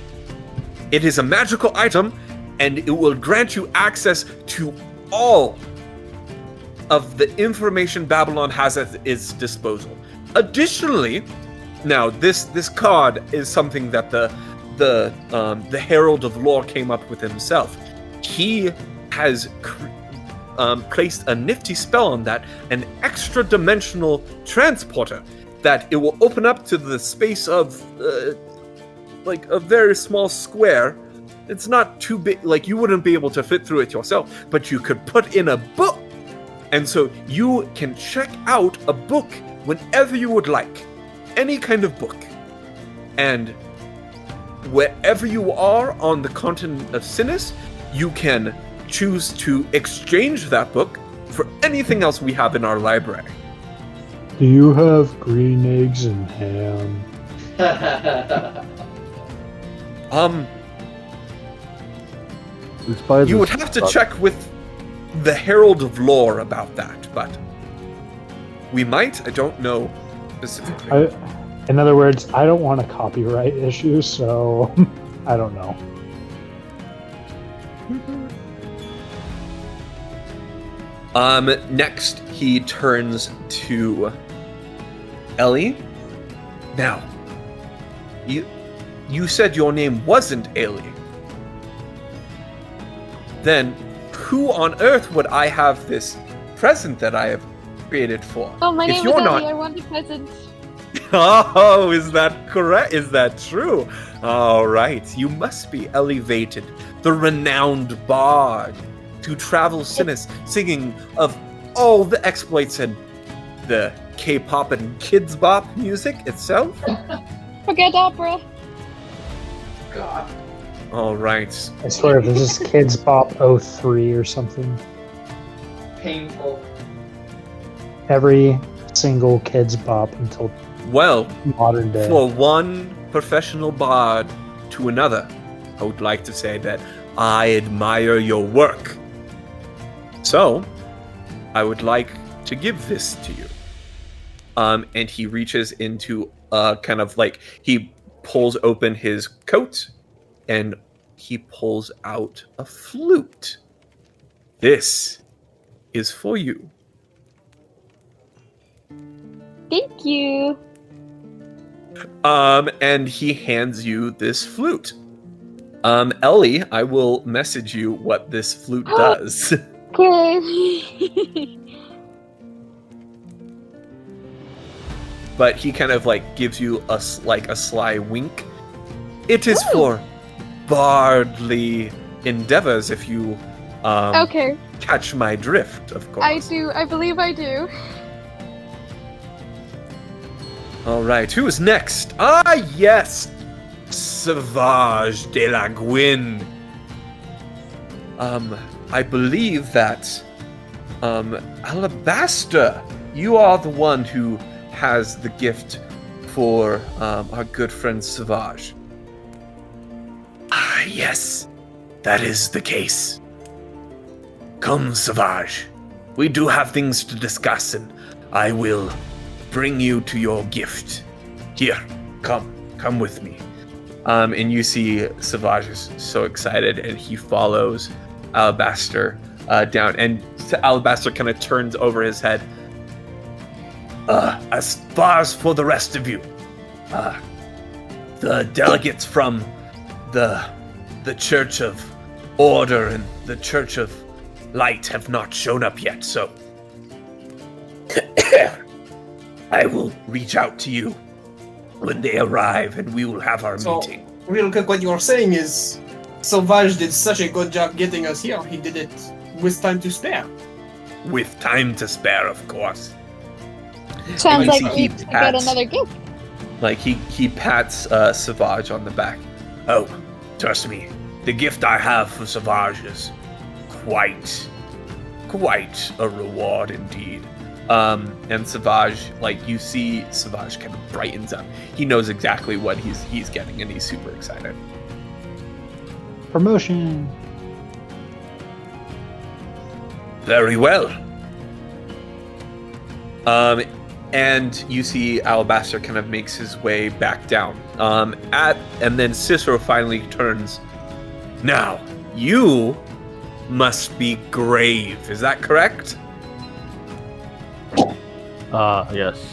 It is a magical item, and it will grant you access to all of the information Babylon has at its disposal. Additionally, now this card is something that the Herald of Lore came up with himself. He has placed a nifty spell on that, an extra-dimensional transporter, that it will open up to the space of like a very small square. It's not too big, like you wouldn't be able to fit through it yourself, but you could put in a book. And so you can check out a book whenever you would like, any kind of book. And wherever you are on the continent of Sinis, you can choose to exchange that book for anything else we have in our library. Do you have green eggs and ham? You would have to check with the Herald of Lore about that, but we might. I don't know specifically. In other words, I don't want a copyright issue, so I don't know. Next, he turns to Ellie. Now, you said your name wasn't Ellie. Then, who on earth would I have this present that I have created for? Oh, my If name is you're Ellie. not- I want a present. Oh, is that correct? Is that true? All right, you must be elevated, the renowned bard, to travel Sinis, singing of all the exploits and the K-pop and kids bop music itself. Forget opera. God. All right. I swear, if this is Kids Pop 03 or something, Painful. every single Kids Pop until Well, modern day. for one professional bard to another, I would like to say that I admire your work. So, I would like to give this to you. And he reaches into kind of like, he pulls open his coat and he pulls out a flute. This is for you. Thank you. And he hands you this flute. Ellie, I will message you what this flute does. Okay. But he kind of like gives you a sly wink. It is for bardly endeavors, if you Okay. catch my drift, of course. I do. I believe I do. All right, who is next? Ah, yes, Sauvage de la Guin. I believe that, Alabaster, you are the one who has the gift for our good friend Sauvage. Ah, yes, that is the case. Come, Sauvage. We do have things to discuss, and I will bring you to your gift. Here, come with me. And you see Sauvage is so excited, and he follows Alabaster down, and Alabaster kind of turns over his head. As far as for the rest of you, the delegates from the Church of Order and the Church of Light have not shown up yet, so I will reach out to you when they arrive, and we will have our meeting. Real quick, what you're saying is Sauvage did such a good job getting us here. He did it with time to spare. With time to spare, of course. Sounds you like see we he get pats- another gift. Like he pats Savage on the back. Oh, trust me, the gift I have for Savage is quite a reward indeed. And Savage, like you see, Savage kind of brightens up. He knows exactly what he's getting, and he's super excited. Promotion. Very well. And you see Alabaster kind of makes his way back down. And then Cicero finally turns. Now, you must be Grave. Is that correct? Yes.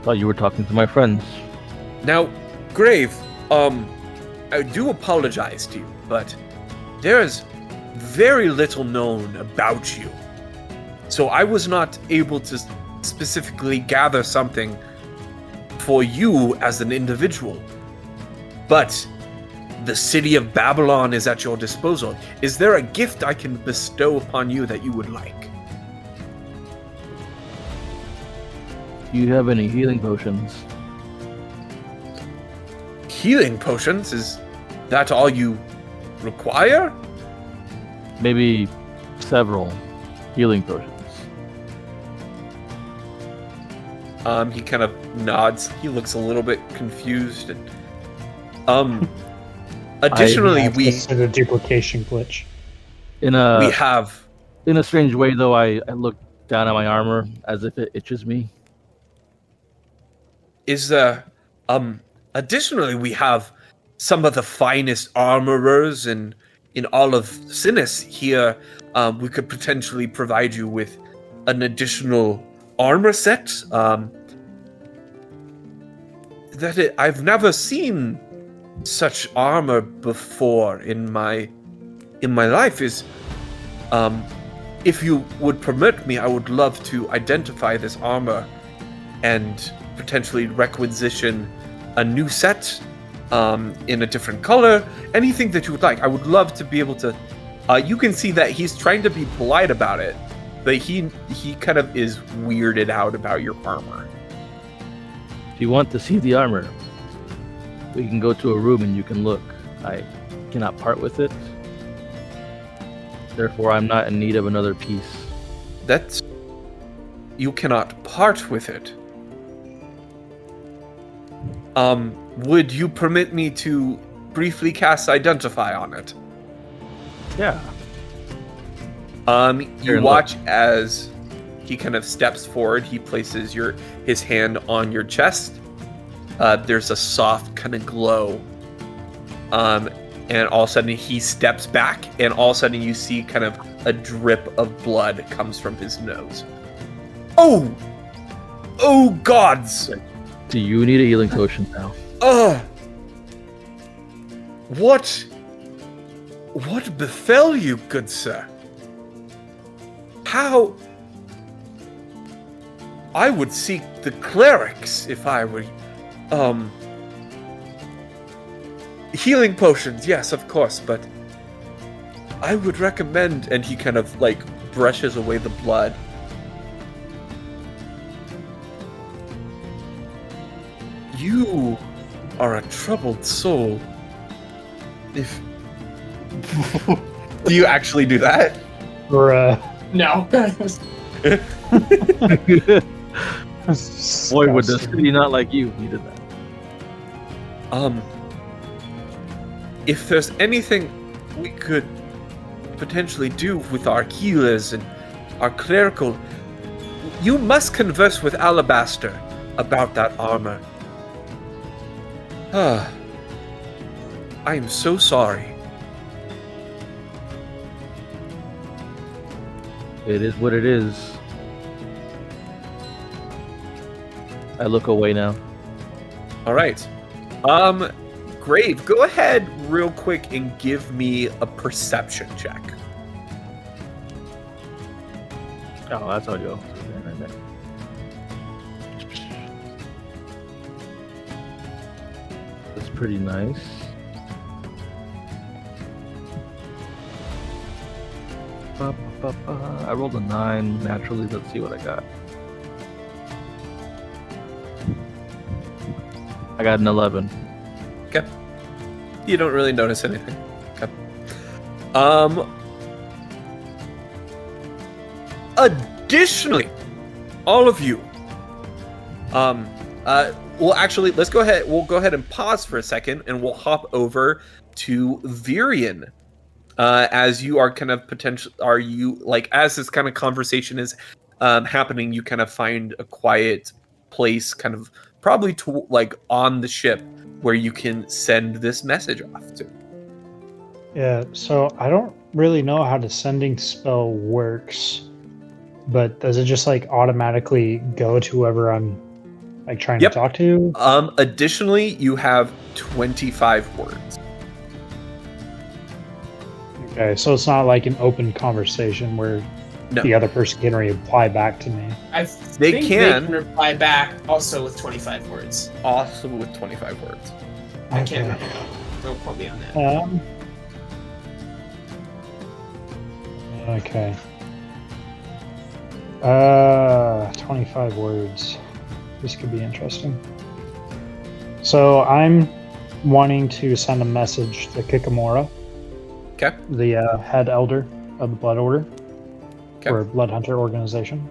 Thought you were talking to my friends. Now, Grave, I do apologize to you, but there is very little known about you. So I was not able to specifically gather something for you as an individual. But the city of Babylon is at your disposal. Is there a gift I can bestow upon you that you would like? Do you have any healing potions? Healing potions? Is that all you require? Maybe several healing potions. He kind of nods. He looks a little bit confused. And, additionally, we a duplication glitch. In a strange way, though, I look down at my armor as if it itches me. Additionally, we have some of the finest armorers in all of Sinnis here. We could potentially provide you with an additional armor set. I've never seen such armor before in my life. If you would permit me, I would love to identify this armor and potentially requisition a new set in a different color. Anything that you would like. I would love to be able to. You can see that he's trying to be polite about it, but he kind of is weirded out about your armor. If you want to see the armor, we can go to a room and you can look. I cannot part with it. Therefore, I'm not in need of another piece. You cannot part with it. Would you permit me to briefly cast Identify on it? Yeah. You watch as he kind of steps forward. He places his hand on your chest. There's a soft kind of glow. And all of a sudden he steps back, and all of a sudden you see kind of a drip of blood comes from his nose. Oh gods! Do you need a healing potion now? What befell you, good sir? How? I would seek the clerics if I were. Healing potions, yes, of course, but I would recommend. And he kind of like brushes away the blood. You are a troubled soul. If do you actually do that? Or No. Boy, would the city not like you if you did that. If there's anything we could potentially do with our healers and our clerical, you must converse with Alabaster about that armor. I am so sorry. It is what it is. I look away now. All right. Grave, go ahead real quick and give me a perception check. Oh, that's how I go. That's pretty nice. I rolled a 9 naturally. Let's see what I got. I got an 11. Okay. You don't really notice anything. Okay. Additionally, all of you. Well, actually, let's go ahead. We'll go ahead and pause for a second, and we'll hop over to Virion. As you are kind of as this kind of conversation is happening, you kind of find a quiet place, kind of probably on the ship where you can send this message off to. Yeah, so I don't really know how the sending spell works, but does it just automatically go to whoever I'm trying to talk to? Additionally, you have 25 words. Okay, so it's not like an open conversation where the other person can reply back to me. They can reply back also with 25 words. Also with 25 words. I can't remember. Don't quote me on that. Okay. 25 words. This could be interesting. So I'm wanting to send a message to Kikamura. Okay. The head elder of the Blood Order. Okay. Or Blood Hunter organization.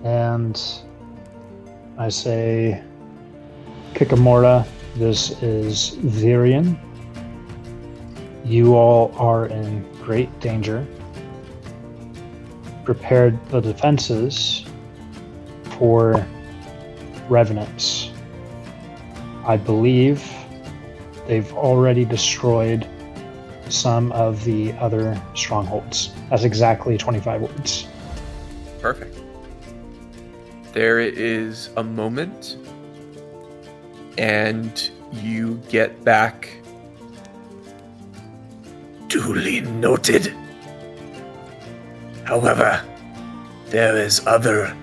And I say, Kikamura, this is Virion. You all are in great danger. Prepared the defenses for revenants. I believe they've already destroyed some of the other strongholds. That's exactly 25 words. Perfect. There is a moment, and you get back. Duly noted. However, there is other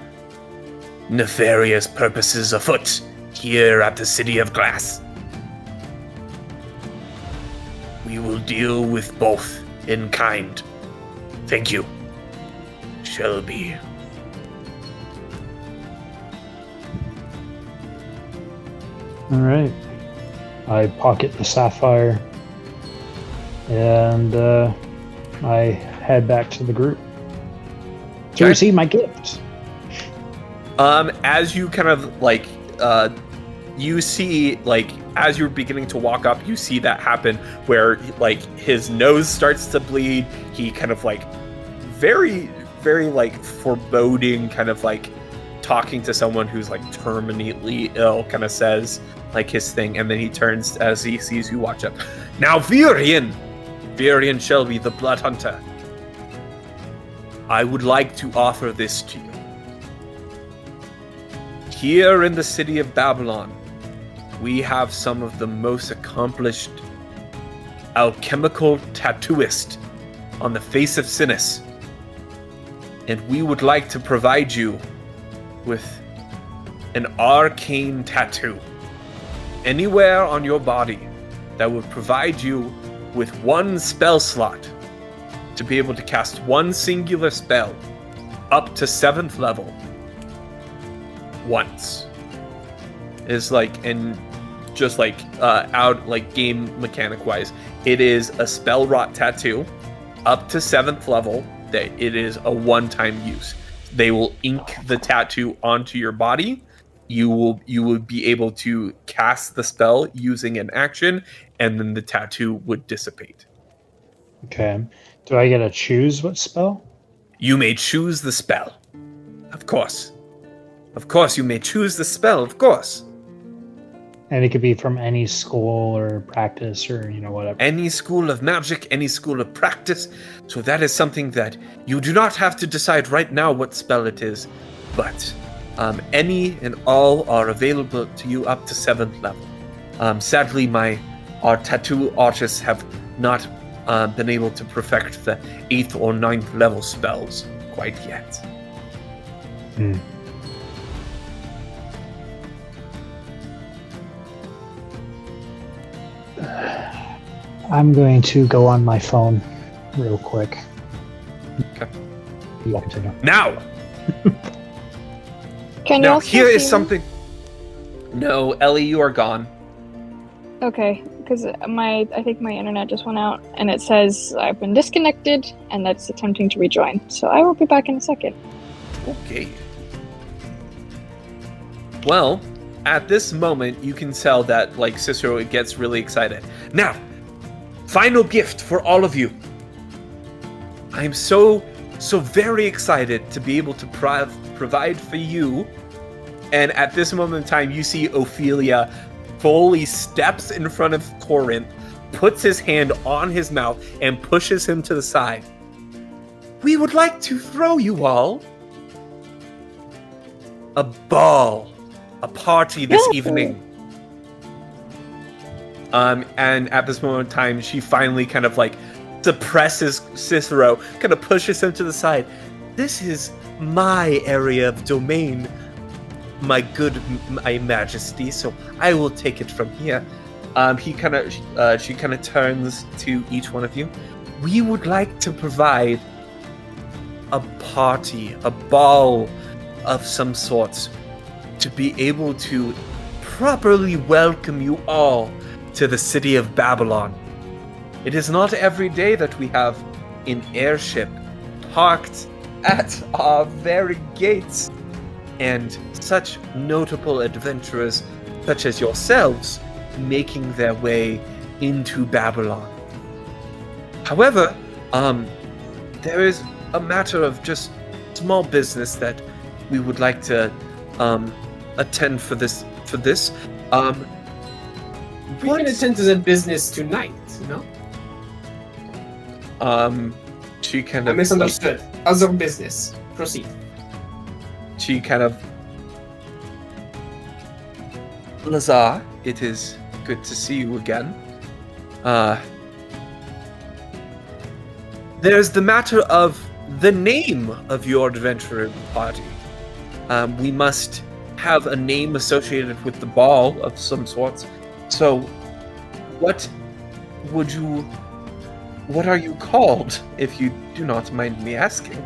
nefarious purposes afoot here at the City of Glass. We will deal with both in kind. Thank you, Shelby. All right. I pocket the sapphire, and I head back to the group to receive my gift. As you kind of you see, as you're beginning to walk up, you see that happen where his nose starts to bleed. He kind of very, very foreboding, kind of talking to someone who's terminally ill, kind of says his thing, and then he turns as he sees you watch up. Now, Virion Shelby, the Blood Hunter. I would like to offer this to you. Here in the city of Babylon, we have some of the most accomplished alchemical tattooists on the face of Sinis. And we would like to provide you with an arcane tattoo anywhere on your body that would provide you with one spell slot to be able to cast one singular spell up to 7th level once. Is and just out game mechanic wise, it is a spell rot tattoo up to 7th level that it is a one-time use. They will ink the tattoo onto your body. You will be able to cast the spell using an action, and then the tattoo would dissipate. Okay. Do I get to choose what spell? You may choose the spell. Of course. Of course, you may choose the spell, of course. And it could be from any school or practice or, whatever. Any school of magic, any school of practice. So that is something that you do not have to decide right now what spell it is. But any and all are available to you up to 7th level. Sadly, our tattoo artists have not been able to perfect the 8th or 9th level spells quite yet. Hmm. I'm going to go on my phone real quick Okay. You all continue. Now, Can you now also here is see- something. No, Ellie, you are gone. Okay, because I think my internet just went out, and it says I've been disconnected, and that's attempting to rejoin. So I will be back in a second. Okay. Well, at this moment, you can tell that, like, Cicero gets really excited. Now, final gift for all of you. I'm so very excited to be able to provide for you. And at this moment in time, you see Ophelia fully steps in front of Corinth, puts his hand on his mouth, and pushes him to the side. We would like to throw you all a ball, a party this evening. And at this moment in time, she finally kind of like suppresses Cicero, kind of pushes him to the side. This is my area of domain, my majesty, so I will take it from here. She kind of turns to each one of you. We would like to provide a party, a ball of some sorts, to be able to properly welcome you all to the city of Babylon. It is not every day that we have an airship parked at our very gates, and such notable adventurers such as yourselves making their way into Babylon. However, there is a matter of just small business that we would like to attend for this. We can attend to the business tonight, you know? She kind I of misunderstood. Other business. Proceed. She kind of... Lazar, it is good to see you again. There's the matter of the name of your adventurer party. We must have a name associated with the ball of some sort. So, what are you called, if you do not mind me asking?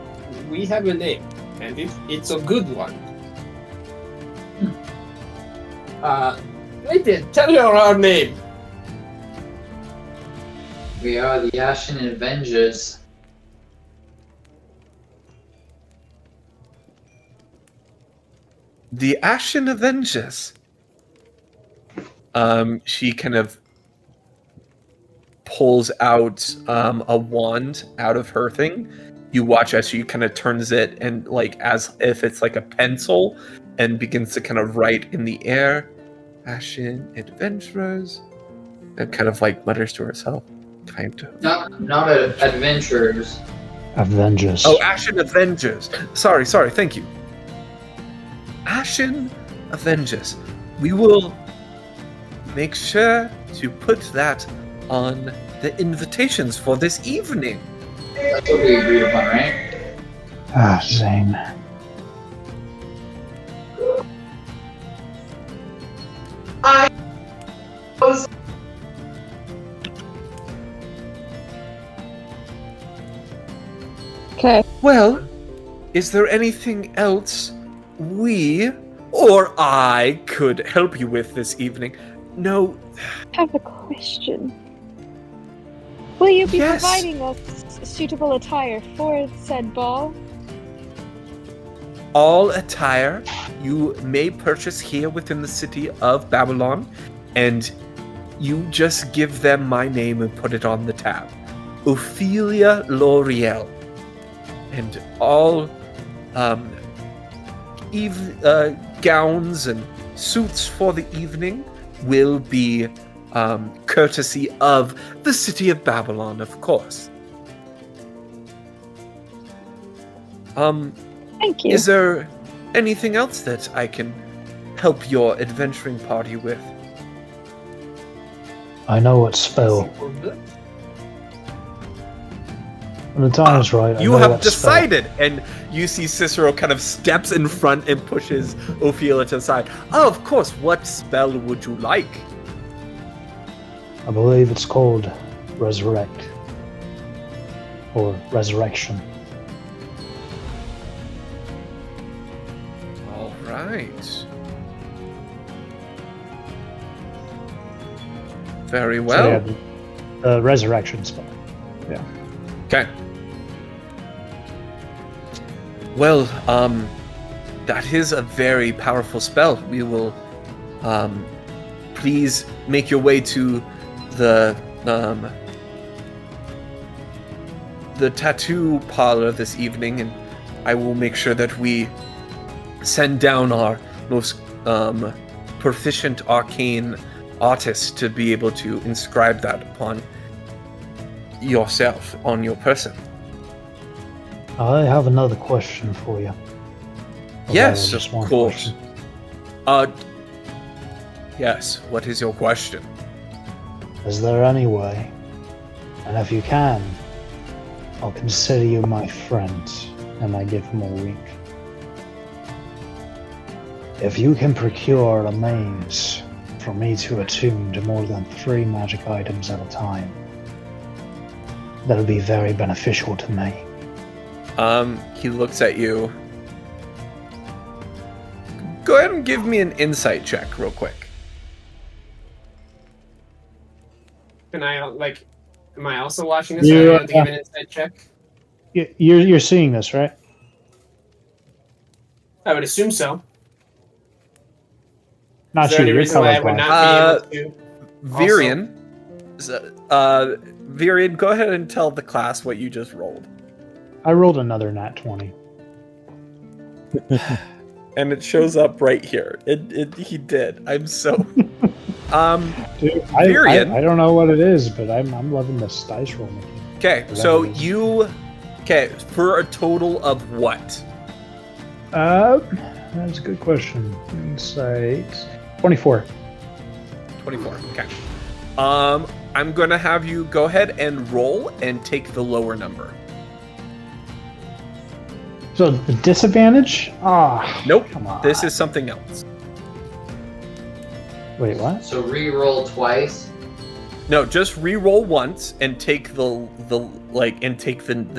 We have a name, and it's a good one. Nathan, tell her our name. We are the Ashen Avengers. The Ashen Avengers. She kind of pulls out a wand out of her thing. You watch as she kind of turns it and like as if it's like a pencil and begins to kind of write in the air, Ashen Adventurers, and kind of like mutters to herself, kind of. Not adventurers. Avengers. Oh, Ashen Avengers. Sorry, thank you. Ashen Avengers. We will make sure to put that on the invitations for this evening. That's what we agreed upon, right? Ah, Zane. Okay. Well, is there anything else we or I could help you with this evening? No. I have a question. Will you be Yes. providing us suitable attire for said ball? All attire you may purchase here within the city of Babylon, and you just give them my name and put it on the tab. Ophelia L'Oreal. And all gowns and suits for the evening will be courtesy of the city of Babylon, of course. Thank you. Is there anything else that I can help your adventuring party with? I know what spell. When the time is right, I You know have what spell. decided, and you see Cicero kind of steps in front and pushes Ophelia to the side. Oh, of course. What spell would you like? I believe it's called Resurrect. Or Resurrection. right. Very well. So, yeah, the resurrection spell. Okay. Well, that is a very powerful spell. We will, please make your way to the tattoo parlor this evening, and I will make sure that we send down our most proficient arcane artist to be able to inscribe that upon yourself, on your person. I have another question for you. Yes, just of one course. question. Yes, what is your question? Is there any way, and if you can, I'll consider you my friend, and I give him a wink. If you can procure a means for me to attune to more than 3 magic items at a time, that would be very beneficial to me. He looks at you. Go ahead and give me an insight check real quick. Can I, am I also watching this? You, I have to give an insight check? You're seeing this, right? I would assume so. Not Is there any you, you're reason why I would colorblind. not be able to? Virian, Virian, go ahead and tell the class what you just rolled. I rolled another nat 20. And it shows up right here. He did. I'm so. Dude, Virian. I don't know what it is, but I'm loving this dice roll. Okay, so you. Okay, for a total of what? That's a good question. Insight 24. 24. Okay. I'm gonna have you go ahead and roll and take the lower number. So the disadvantage? Ah, Nope. come on. This is something else. Wait, what? So re-roll twice. No, just re-roll once and take the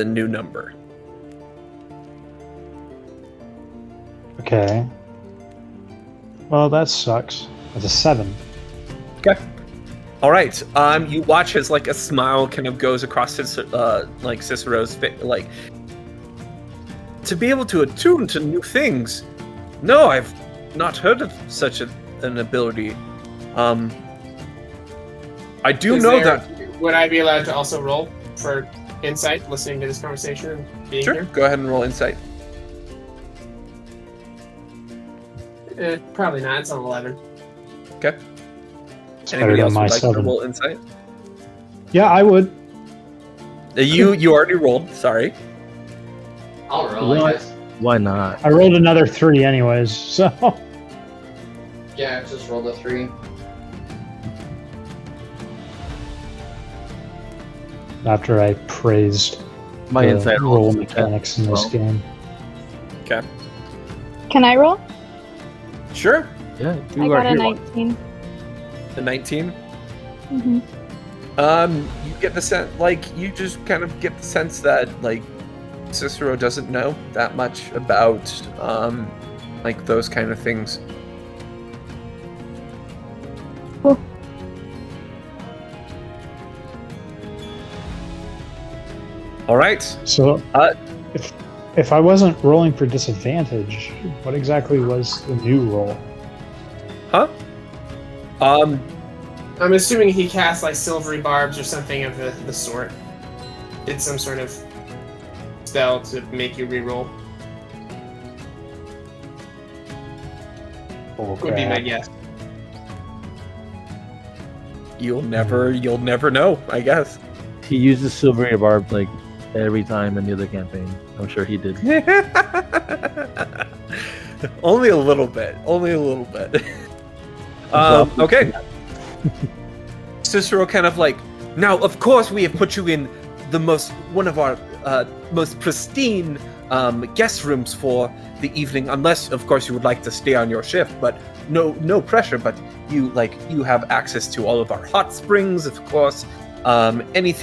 new number. Okay. Well, that sucks. That's a 7. Okay. All right. You watch as a smile kind of goes across his Cicero's face, to be able to attune to new things. No, I've not heard of such an ability. I do know that. Would I be allowed to also roll for insight, listening to this conversation and being Sure. here? Go ahead and roll insight. Probably not. It's on 11. Okay. It's Anybody better else than my would like to 7. roll insight? Yeah, I would. You already rolled. Sorry. I'll roll, I guess. Why not? I rolled another 3 anyways, so. Yeah, I just rolled a 3. After I praised My the insight roll rolls mechanics in this game. Okay. Can I roll? Sure. Yeah, I you are got a here. 19. The 19. Hmm. You get the sense, you just kind of get the sense that, Cicero doesn't know that much about, those kind of things. Cool. All right. So, Uh, if I wasn't rolling for disadvantage, what exactly was the new roll? Huh? I'm assuming he cast silvery barbs or something of the sort. Did some sort of spell to make you reroll. Oh, Would be my crap. guess. You'll never know, I guess. He uses silvery barb every time in the other campaign. I'm sure he did. Only a little bit. Okay. Cicero kind of now, of course, we have put you in one of our most pristine guest rooms for the evening, unless, of course, you would like to stay on your shift. But no pressure. But you have access to all of our hot springs, of course. Any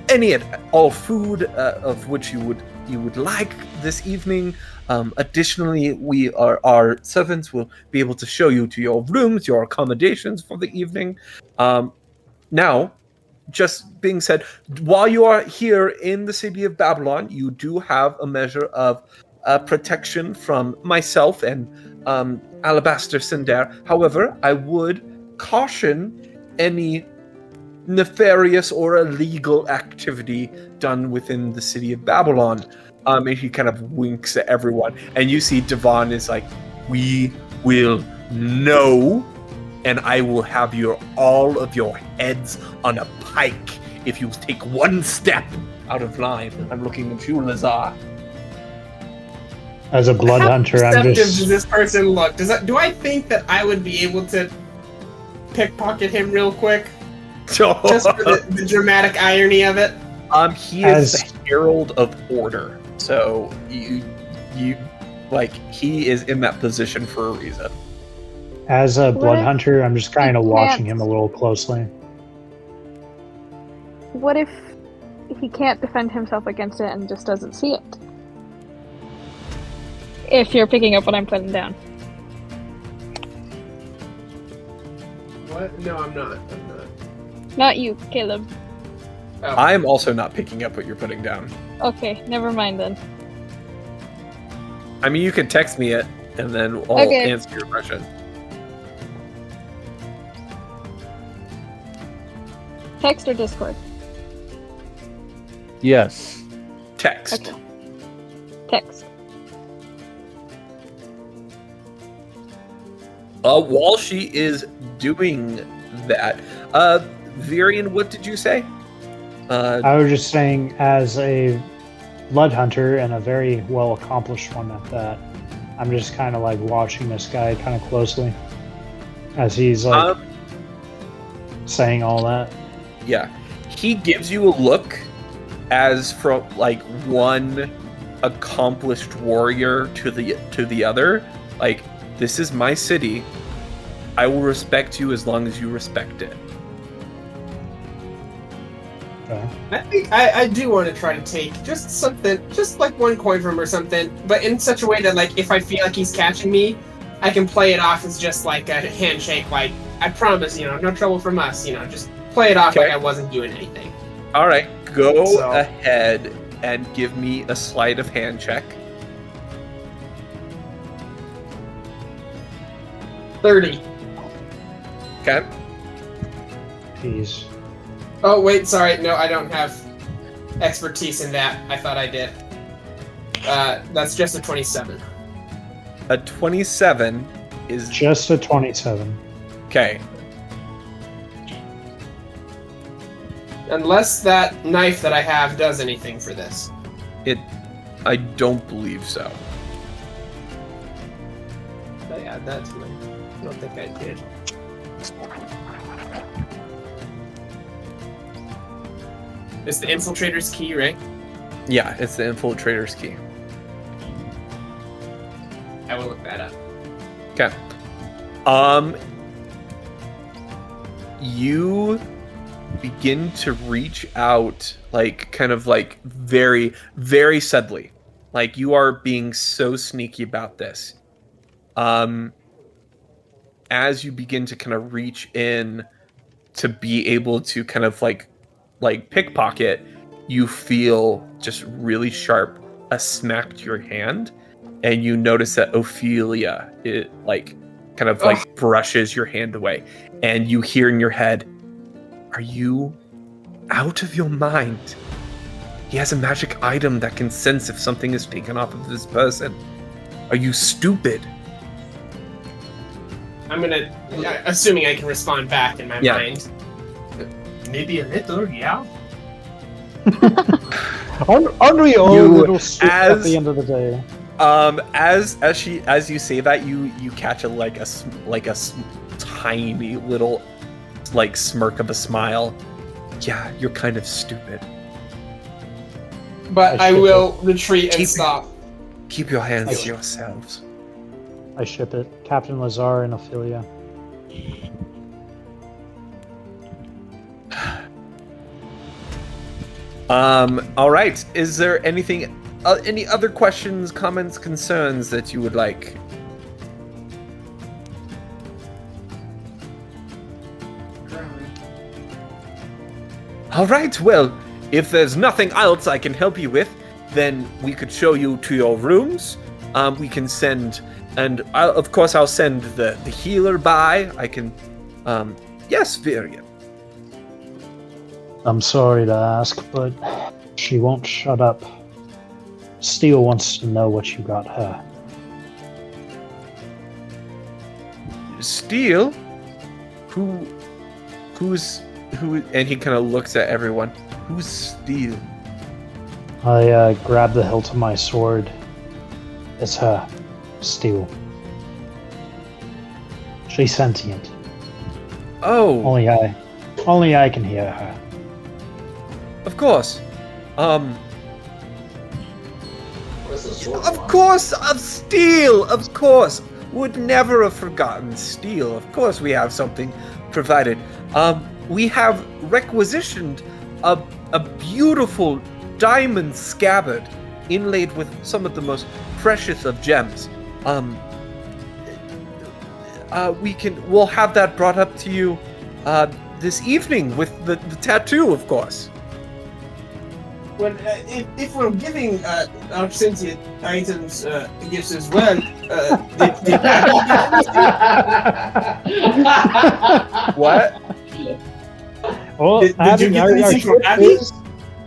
and all food of which you would you would like this evening. Additionally, our servants will be able to show you to your rooms, your accommodations for the evening. Now, just being said, while you are here in the city of Babylon, you do have a measure of protection from myself and Alabaster Cinder. However, I would caution any nefarious or illegal activity done within the city of Babylon. And he kind of winks at everyone. And you see Devon is like, we will know, and I will have all of your heads on a pike if you take one step out of line. I'm looking at you, Lazar. As a blood hunter, I'm perceptive just. does this person look? Do I think that I would be able to pickpocket him real quick? Just for the dramatic irony of it. He is the herald of order, so you like he is in that position for a reason. As a blood if hunter, I'm just kind of he watching can't- him a little closely. What if he can't defend himself against it and just doesn't see it? If you're picking up what I'm putting down. What? No, I'm not. Not you, Caleb. Oh. I'm also not picking up what you're putting down. Okay, never mind then. I mean, you can text me it, and then I'll Okay. answer your question. Text or Discord? Yes. Text. Okay. Text. While she is doing that, Virian, what did you say? I was just saying, as a blood hunter and a very well accomplished one at that, I'm just kind of like watching this guy kind of closely as he's like saying all that. Yeah, he gives you a look as from like one accomplished warrior to the other. Like, this is my city. I will respect you as long as you respect it. Okay. I think I do want to try to take just something, just like one coin from him or something, but in such a way that, like, if I feel like he's catching me, I can play it off as just like a handshake, like, I promise, no trouble from us, just play it off Okay. like I wasn't doing anything. All right, go So- ahead and give me a sleight of hand check. 30. Okay. Jeez. Oh, wait, sorry, no, I don't have expertise in that. I thought I did. That's just a 27. A 27 is Just a 27. okay. Unless that knife that I have does anything for this. I don't believe so. But yeah, that's my... I don't think I did. It's the infiltrator's key, right? Yeah, it's the infiltrator's key. I will look that up. Okay. You begin to reach out, like, kind of like very, very subtly. Like, you are being so sneaky about this. As you begin to kind of reach in to be able to kind of like pickpocket, you feel just really sharp a smack to your hand, and you notice that Ophelia kind of brushes your hand away, and you hear in your head, "Are you out of your mind? He has a magic item that can sense if something is taken off of this person. Are you stupid?" I'm gonna... assuming I can respond back in my Yeah. mind. Maybe a little, yeah? Aren't we all You- a little stupid at as- the end of the day? As you say that, you catch a tiny little like smirk of a smile. Yeah, you're kind of stupid. But I I ship will retreat and Keep- stop. Keep your hands I- to yourselves. I ship it. Captain Lazar and Ophelia. All right. Is there anything any other questions, comments, concerns that you would like? All right, well, if there's nothing else I can help you with, then we could show you to your rooms. We can send, and of course I'll send the healer by. I can, yes, Virion. I'm sorry to ask, but she won't shut up. Steele wants to know what you got her. Steele? Who? And he kind of looks at everyone. Who's Steele? I grab the hilt of my sword. It's her, Steele. She's sentient. Oh, Only I can hear her. of course. Where's the sword? Of course, of Steele. Of course, would never have forgotten Steele. Of course, we have something provided. We have requisitioned a beautiful diamond scabbard inlaid with some of the most precious of gems. We'll have that brought up to you this evening with the tattoo, of course. Well, if we're giving our sentient items gifts as well, did Abby get anything? What? Well, Did you get anything from Abby?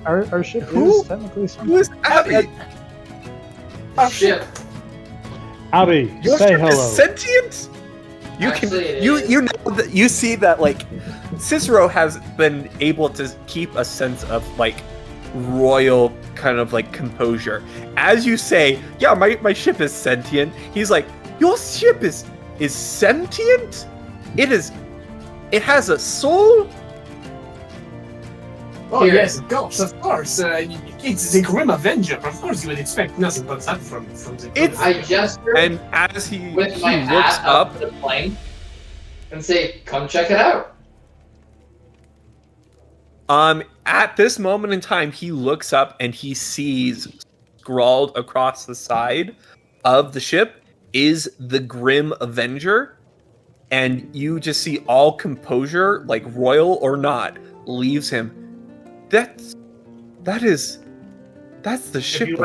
Our ship Who? is technically something. Who is Abby? Oh, Ship. Abby, Your say ship hello. is sentient? You Actually, it can is. you know that you see that like Cicero has been able to keep a sense of like royal kind of like composure. As you say, yeah, my ship is sentient. He's like, your ship is sentient? It has a soul? Oh Here. yes, of course. It's the Grim Avenger. Of course, you would expect nothing but that from the. It's- I gesture And as he with my looks hat up, up to the plane and say, "Come check it out." at this moment in time, he looks up and he sees scrawled across the side of the ship is the Grim Avenger, and you just see all composure, like royal or not, leaves him. That's the ship. If you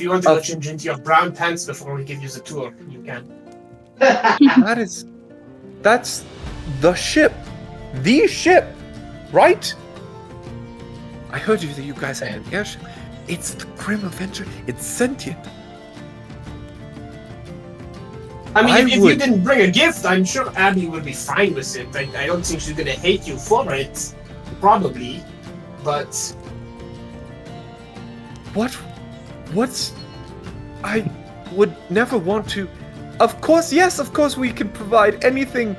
want to of- change into your brown pants before we give you the tour, you can. That's the ship. The ship, right? I heard that you guys had an airship. It's the Grim Avenger. It's sentient. I mean, I if you would- didn't bring a gift, I'm sure Abby would be fine with it. I don't think she's gonna hate you for it, probably, but What's... I would never want to... Of course, yes, of course we can provide anything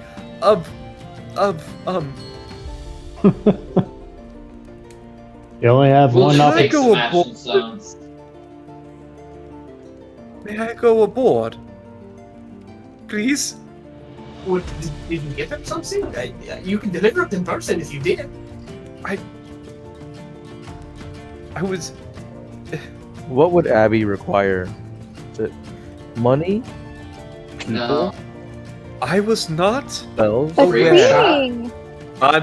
You only have We'll one Can just I up. take go some action aboard? stones. May I go aboard? Please? did you get him something? You can deliver it in person if you did. I was... What would Abby require? Is it money? People? No. I was not... Spells? A yeah. ring!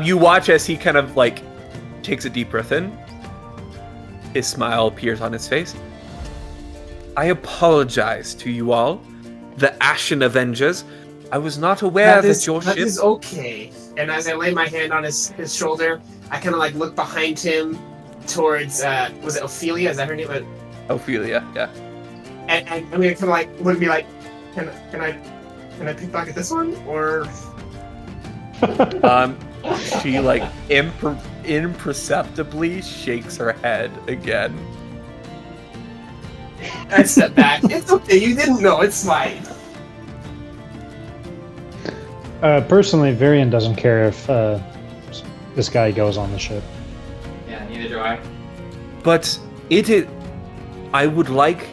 You watch as he kind of, like, takes a deep breath in. His smile appears on his face. I apologize to you all, the Ashen Avengers. I was not aware that your that ship... is okay. And as I lay my hand on his shoulder, I kind of like look behind him towards was it Ophelia? Is that her name? Ophelia, yeah. And I'm gonna kind of like would be like, can I pick back at this one or? She like imperceptibly shakes her head again. I step back. It's okay. You didn't know. It's fine. Personally, Varian doesn't care if this guy goes on the ship. Yeah, neither do I. But I would like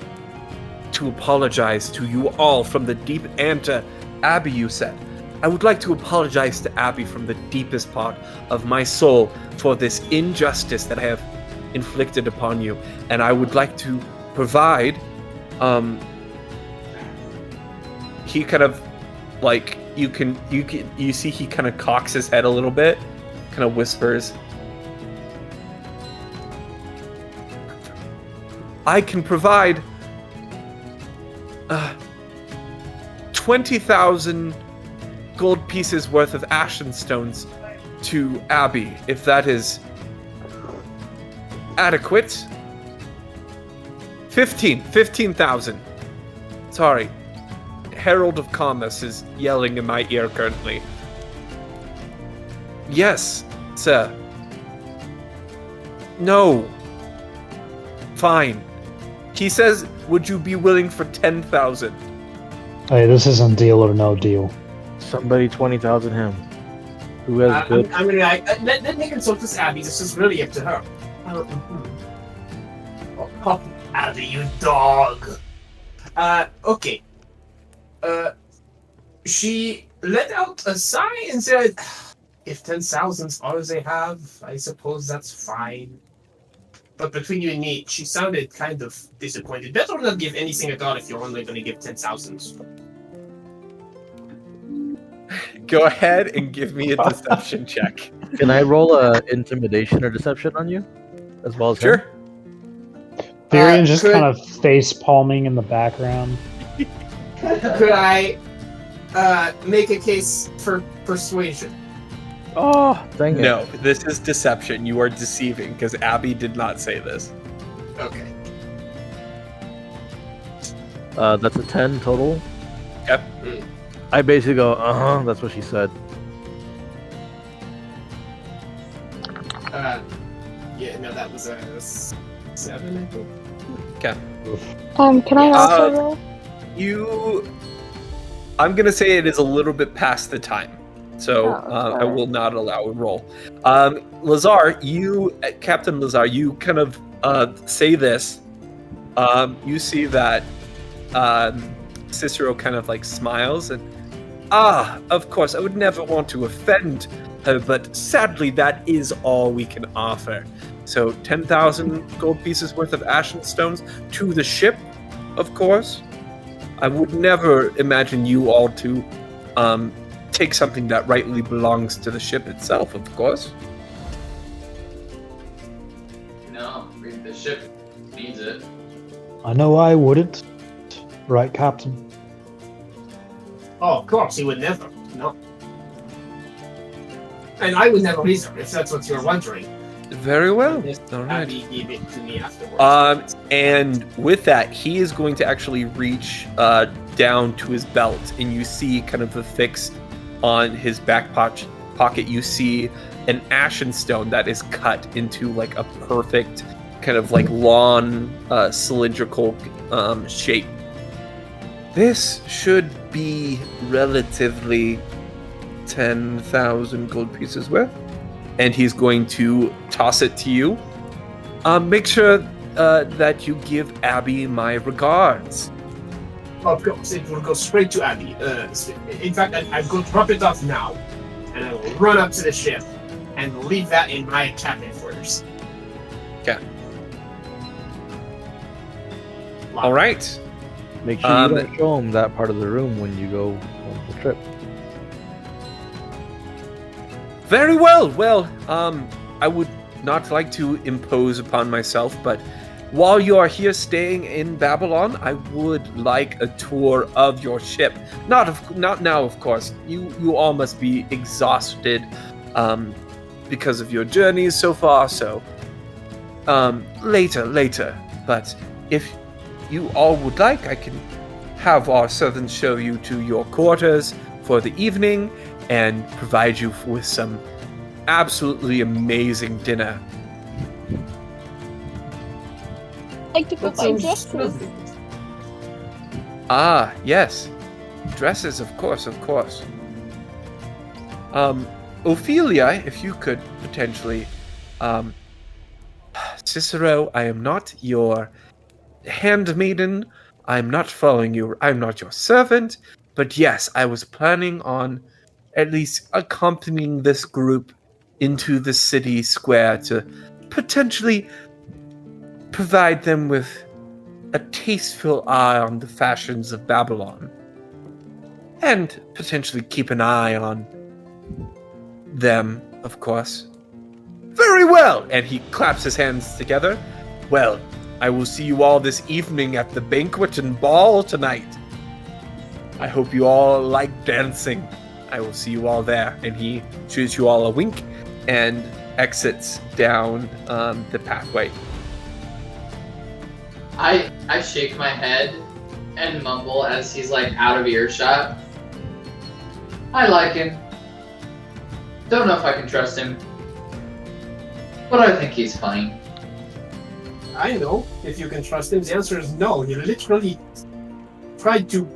to apologize to you all from the deep, and to Abby, you said. I would like to apologize to Abby from the deepest part of my soul for this injustice that I have inflicted upon you. And I would like to provide, he kind of like you see he kind of cocks his head a little bit, kind of whispers, I can provide 20,000 gold pieces worth of ashen stones to Abby, if that is adequate. 15,000. Sorry. Herald of Commerce is yelling in my ear currently. Yes, sir. No. Fine. He says, would you be willing for 10,000? Hey, this isn't deal or no deal. Somebody 20,000 him. Who has good? I'm gonna let me consult this Abby. This is really up to her. Oh, Abby, you dog. Okay. She let out a sigh and said, if 10,000's all they have, I suppose that's fine. But between you and me, she sounded kind of disappointed. Better not give anything at all if you're only going to give 10,000. Go ahead and give me a deception check. Can I roll a intimidation or deception on you, as well as him? Sure. Varian just kind of face palming in the background. Could I make a case for persuasion? Oh, dang it! No, this is deception. You are deceiving because Abby did not say this. Okay. That's a 10 total. Yep. I basically go, that's what she said. Yeah, no, that was a 7, I think. Okay. Can I also roll? I'm gonna say it is a little bit past the time, so I will not allow a roll. Lazar, Captain Lazar, you kind of say this. You see that Cicero kind of like smiles and, of course, I would never want to offend her, but sadly that is all we can offer. So 10,000 gold pieces worth of ashen stones to the ship, of course. I would never imagine you all to take something that rightly belongs to the ship itself, of course. No, the ship needs it. I know I wouldn't. Right, Captain? Oh, of course, he would never. No. And I would never either, if that's what you're wondering. Very well. Just All right. Abby gave it to me afterwards. And with that, he is going to actually reach down to his belt, and you see kind of affixed on his back pocket, you see an ashen stone that is cut into like a perfect kind of like long cylindrical shape. This should be relatively 10,000 gold pieces worth. And he's going to toss it to you. Make sure that you give Abby my regards. Of course, it will go straight to Abby. In fact, I'm going to drop it off now, and I will run up to the ship and leave that in my cabin quarters. Okay. All right. Make sure you don't show him that part of the room when you go on the trip. Very well. Well, I would not like to impose upon myself, but while you are here staying in Babylon, I would like a tour of your ship. Not now, of course. You all must be exhausted because of your journeys so far. So later. But if you all would like, I can have our servants show you to your quarters for the evening and provide you with some absolutely amazing dinner. I'd like to put my dresses. Ah, yes. Dresses, of course. Ophelia, if you could potentially... Cicero, I am not your handmaiden. I am not following you. I am not your servant. But yes, I was planning on at least accompanying this group into the city square to potentially provide them with a tasteful eye on the fashions of Babylon, and potentially keep an eye on them, of course. Very well! And he claps his hands together. Well, I will see you all this evening at the banquet and ball tonight. I hope you all like dancing. I will see you all there. And he shoots you all a wink and exits down the pathway. I shake my head and mumble as he's like out of earshot. I like him. Don't know if I can trust him, but I think he's funny. I know if you can trust him. The answer is no. You literally tried to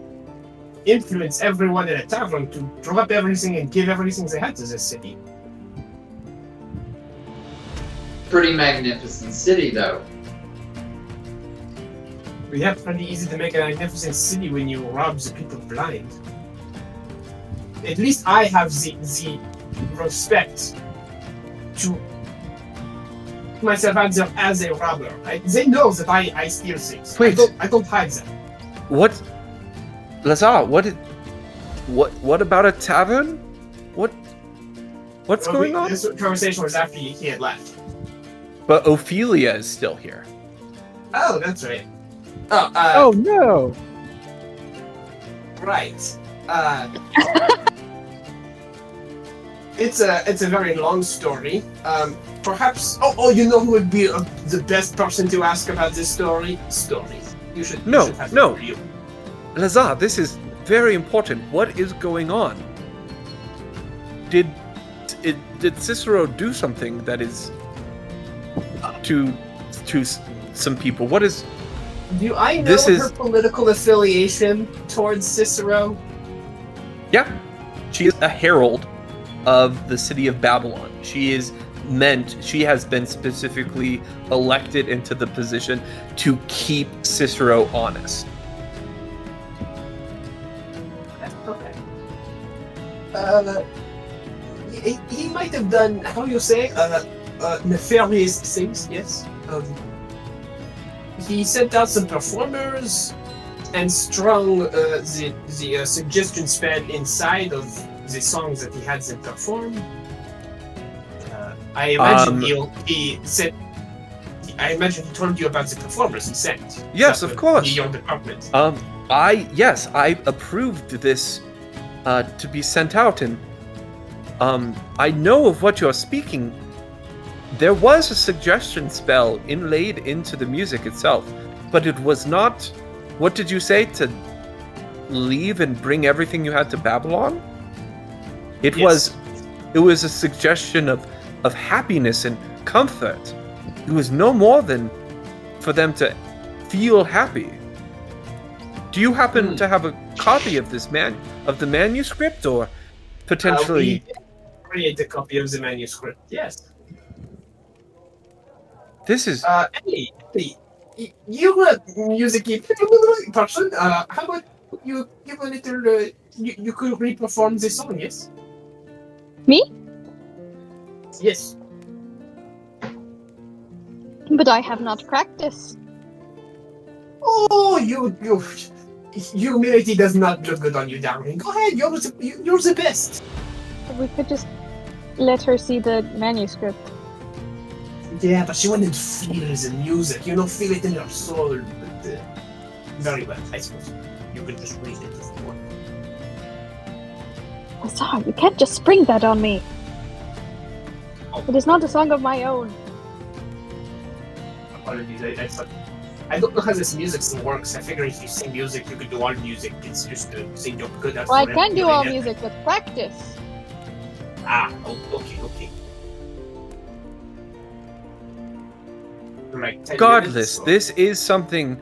influence everyone in a tavern to drop everything and give everything they had to this city. Pretty magnificent city, though. Yeah, pretty easy to make a magnificent city when you rob the people blind. At least I have the respect to myself out there as a robber. They know that I steal things. Wait. I don't hide them. What? Lazar, what about a tavern? What's going on? This conversation was after he had left. But Ophelia is still here. Oh, that's right. Oh no! Right. It's a very long story. Perhaps. Oh, you know who would be the best person to ask about this story? Stories. You should have No. it for you. Lazar, this is very important. What is going on? Did Cicero do something that is to some people? What is? Do I know This is- her political affiliation towards Cicero? Yeah, she is a herald of the city of Babylon. She has been specifically elected into the position to keep Cicero honest. Okay. He might have done, how you say, nefarious things, yes. He sent out some performers and strung the suggestion spell inside of the songs that he had them perform. I imagine he said. I imagine he told you about the performers he sent. Yes, of course. Your department. I approved this to be sent out, and I know of what you're speaking. There was a suggestion spell inlaid into the music itself, but it was not. What did you say? To leave and bring everything you had to Babylon? It Yes. was a suggestion of happiness and comfort. It was no more than for them to feel happy. Do you happen to have a copy of the manuscript, or potentially? We create a copy of the manuscript. Yes. This is Hey, you're a music person. How about you give a little? You could re-perform the song, yes? Me? Yes. But I have not practiced. Oh, humility does not look good on you, darling. Go ahead, you're the best. We could just let her see the manuscript. Yeah, but she wouldn't feel the music. Feel it in your soul. But very well, I suppose. You could just read it if you want. Lazar, you can't just spring that on me. It is not a song of my own. Apologies, I don't know how this music thing works. I figure if you sing music, you could do all music. It's just to sing your good. Well, I can do all music with practice. Okay. Right, 10 regardless. minutes, This is something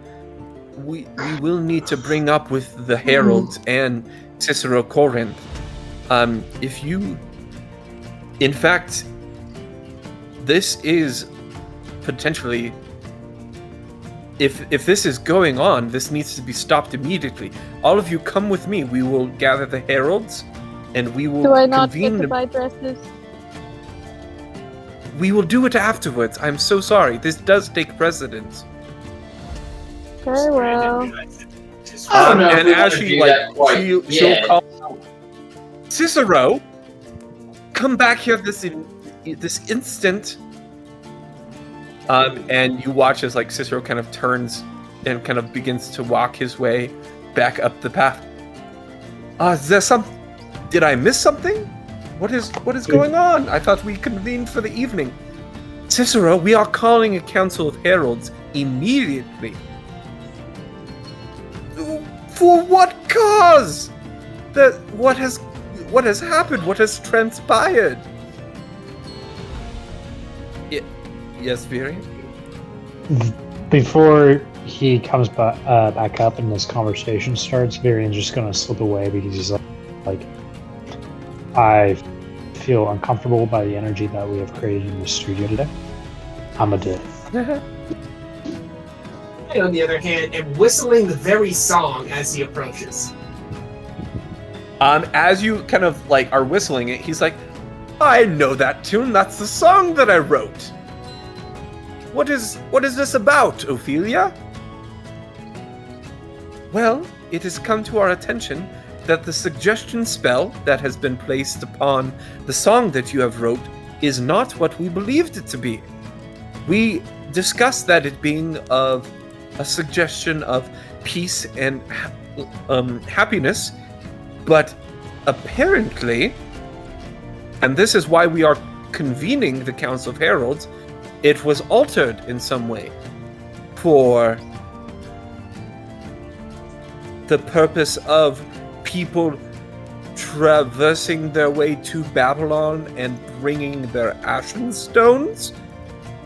we will need to bring up with the heralds and Cicero Corinth. If you, in fact, this is potentially. If this is going on, this needs to be stopped immediately. All of you come with me. We will gather the heralds, and we will Do I not get convene. to buy dresses? We will do it afterwards. I'm so sorry. This does take precedence. Very well. I don't know if And we as wanna she do like, that quite she'll yet. call out, Cicero, come back here this instant. And you watch as like Cicero kind of turns and kind of begins to walk his way back up the path. Is there did I miss something? What is going on? I thought we convened for the evening. Cicero, we are calling a council of heralds immediately. For what cause? What has happened? What has transpired? Yes, Viri? Before he comes back up and this conversation starts, Virian's just going to slip away because he's like, I feel uncomfortable by the energy that we have created in the studio today. I'm a dick. I, on the other hand, am whistling the very song as he approaches. As you kind of like are whistling it, he's like, I know that tune. That's the song that I wrote. What is this about, Ophelia? Well, it has come to our attention that the suggestion spell that has been placed upon the song that you have wrote is not what we believed it to be. We discussed that it being of a suggestion of peace and happiness, but apparently, and this is why we are convening the Council of Heralds, it was altered in some way for the purpose of people traversing their way to Babylon and bringing their ashen stones.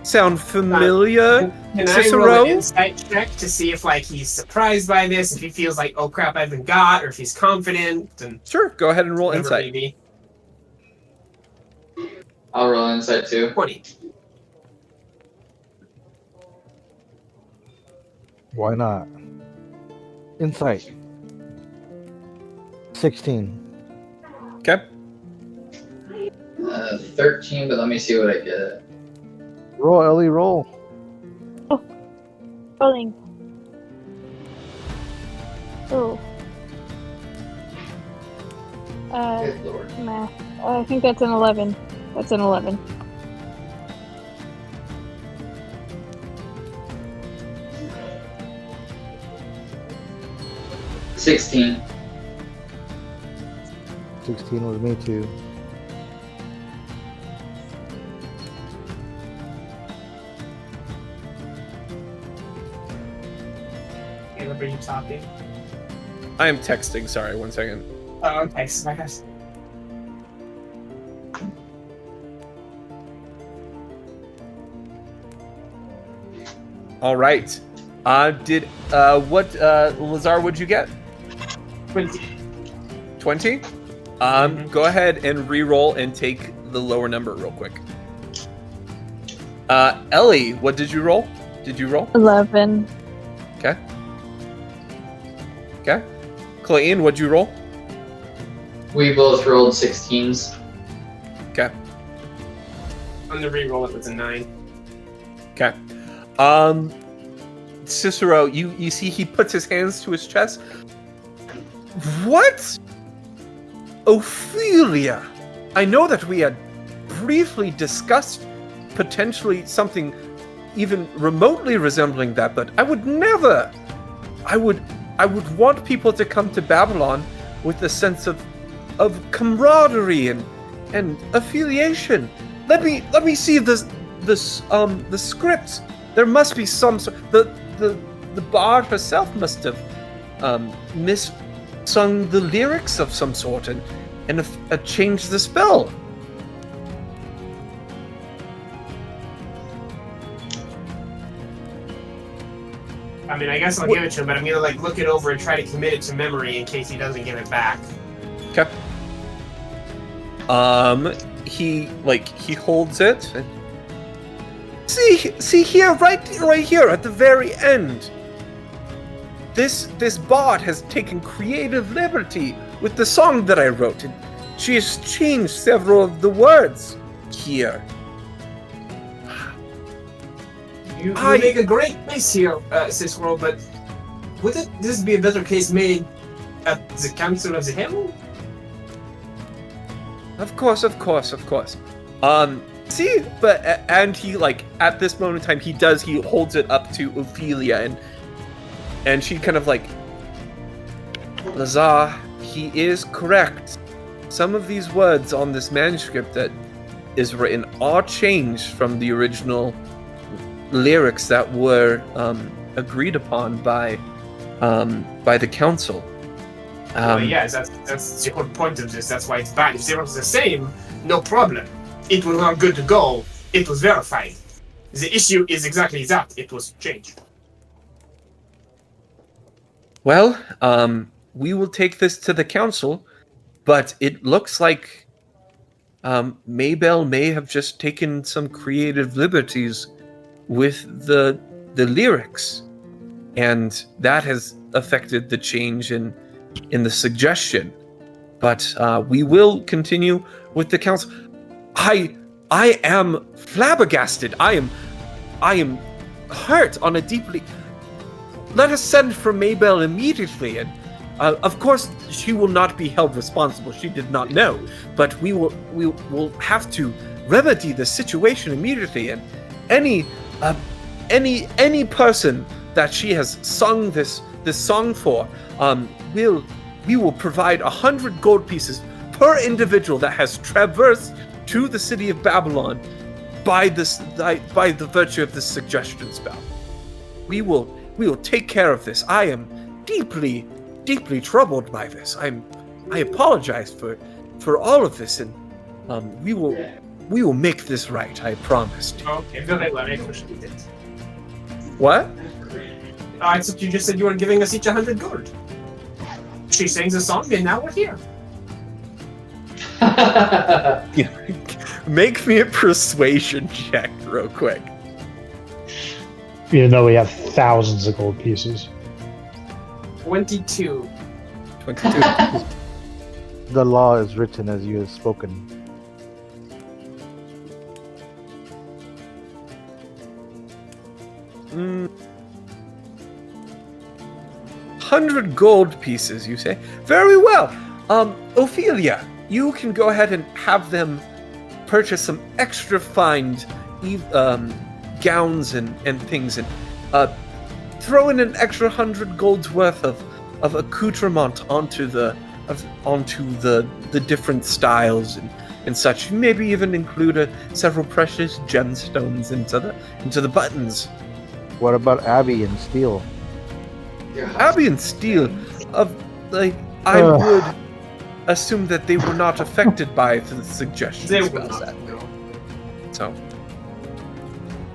Sound familiar, Can Cicero? I roll an insight check to see if he's surprised by this, if he feels like, oh crap, I haven't got, or if he's confident? And Sure, go ahead and roll insight. Maybe. I'll roll insight too. 20. Why not? Insight. 16. Okay. 13, but let me see what I get. Roll, Ellie, roll. Rolling. Oh. Good lord. Math. I think that's an 11. That's an 11. $16. 16 was me too. Caleb, are you talking? I am texting, sorry, 1 second. Oh, okay. So I guess. All right. Lazar, what'd you get? 20. 20? Go ahead and re-roll and take the lower number real quick. Ellie, what did you roll? Did you roll? 11. Okay. Okay. Clayton, what'd you roll? We both rolled 16s. Okay. On the re-roll, it was a 9. Okay. Cicero, you see he puts his hands to his chest. What? Ophelia! I know that we had briefly discussed potentially something even remotely resembling that, but I would never. I would want people to come to Babylon with a sense of camaraderie and affiliation. Let me see the script. There must be some sort. The bard herself must have sung the lyrics of some sort and changed the spell. I mean, I guess I'll give it to him, but I'm gonna look it over and try to commit it to memory in case he doesn't give it back. Okay. He holds it. And see here, right here at the very end. This bard has taken creative liberty with the song that I wrote, and she has changed several of the words here. You make a great place here, Cicero, but Wouldn't this be a better case made at the Council of the Herald? Of course. See, but and he like at this moment in time he holds it up to Ophelia and she kind of like, Lazar, he is correct. Some of these words on this manuscript that is written are changed from the original lyrics that were agreed upon by the council. Yes, that's the whole point of this. That's why it's bad. If they were the same, no problem. It was all good to go. It was verified. The issue is exactly that. It was changed. Well, we will take this to the council, but it looks like Maybell may have just taken some creative liberties with the lyrics, and that has affected the change in the suggestion. But we will continue with the council. I am flabbergasted. I am hurt on a deeply. Let us send for Maybell immediately, and of course she will not be held responsible. She did not know, but we will have to remedy the situation immediately. And any person that she has sung this song for, we will provide 100 gold pieces per individual that has traversed to the city of Babylon by the virtue of this suggestion spell. We will take care of this. I am deeply troubled by this. I apologize for all of this, and we will make this right. I promised. Okay, very well. I appreciate it. What? I thought you just said you were giving us each 100 gold. She sings a song, and now we're here. Make me a persuasion check real quick. Even though we have thousands of gold pieces. 22. 22. The law is written as you have spoken. Mm. 100 gold pieces, you say? Very well. Ophelia, you can go ahead and have them purchase some extra fine gowns and things, and throw in an extra 100 gold's worth of accoutrement onto the different styles and such. Maybe even include several precious gemstones into the buttons. What about Abby and Steele? Abby and Steele, I would assume that they were not affected by the suggestions. They were not. No. So,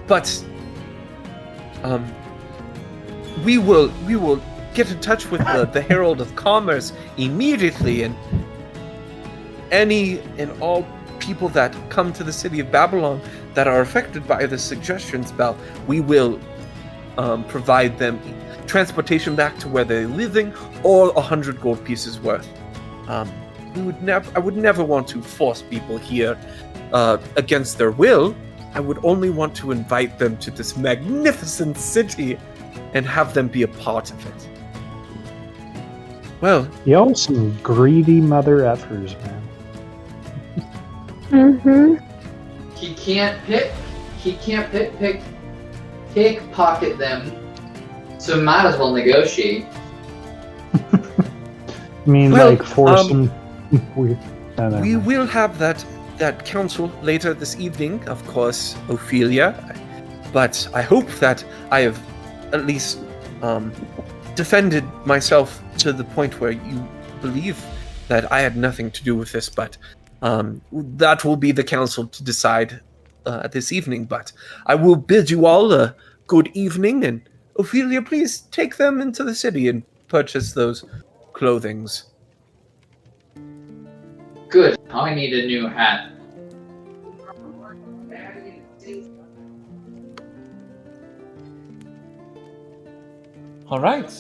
but we will get in touch with the Herald of Commerce immediately, and any and all people that come to the city of Babylon that are affected by the suggestion spell, we will provide them transportation back to where they're living, or 100 gold pieces worth. I would never want to force people here against their will. I would only want to invite them to this magnificent city and have them be a part of it. Well, Y'all some greedy mother effers, man. Mm-hmm. He can't pickpocket them, so might as well negotiate. I mean, Well, like, force them. we will have that council later this evening, of course, Ophelia. But I hope that I have at least defended myself to the point where you believe that I had nothing to do with this. But that will be the council to decide this evening. But I will bid you all a good evening, and Ophelia, please take them into the city and purchase those clothings. Good. I need a new hat. All right.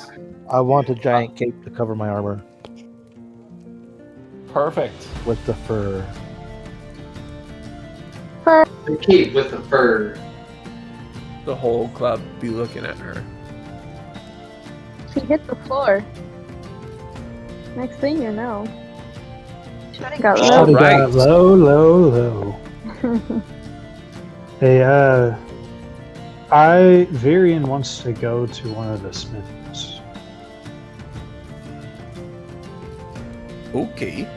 I want a giant cape to cover my armor Perfect. with the fur. The cape with the fur. The whole club be looking at her. She hit the floor. Next thing you know. Should've got All low. Should've right. got low. Hey, Varian wants to go to one of the smiths. Okay.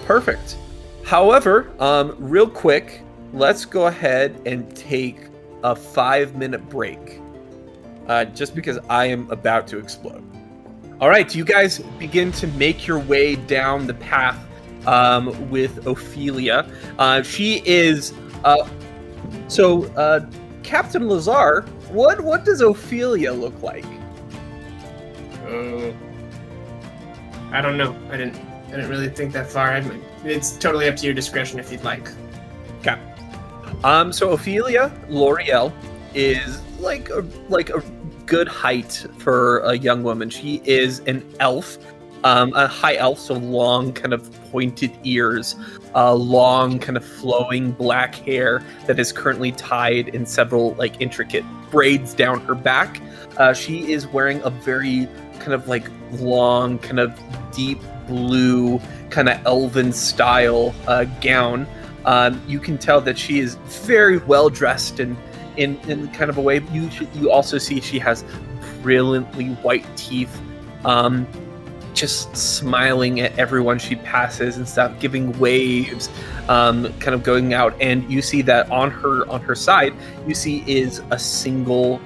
Perfect. However, real quick, let's go ahead and take a 5-minute break. Just because I am about to explode. All right, you guys begin to make your way down the path with Ophelia. She is Captain Lazar. What does Ophelia look like? I don't know. I didn't really think that far. It's totally up to your discretion if you'd like. Okay. So Ophelia L'Oreal is like a good height for a young woman. She is an elf, a high elf, so long, kind of pointed ears, long, kind of flowing black hair that is currently tied in several like intricate braids down her back. She is wearing a very kind of like long, kind of deep blue, kind of elven style gown. You can tell that she is very well dressed and in kind of a way. You also see she has brilliantly white teeth, just smiling at everyone she passes and stuff, giving waves, kind of going out. And you see that on her side, you see is a single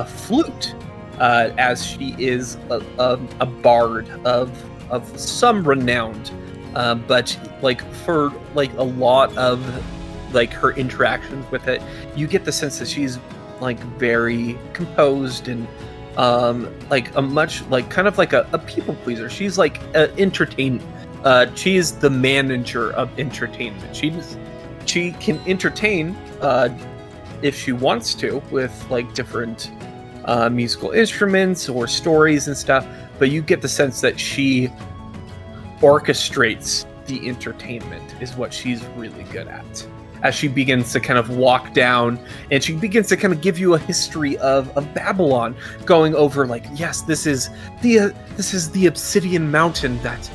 flute, as she is a bard of some renowned, but like for like a lot of like her interactions with it, you get the sense that she's like very composed and like a much like kind of like a people pleaser. She's like entertainment. She's the manager of entertainment. She can entertain if she wants to with like different musical instruments or stories and stuff, but you get the sense that she orchestrates the entertainment is what she's really good at. As she begins to kind of walk down and she begins to kind of give you a history of Babylon, going over like, yes, this is the Obsidian Mountain that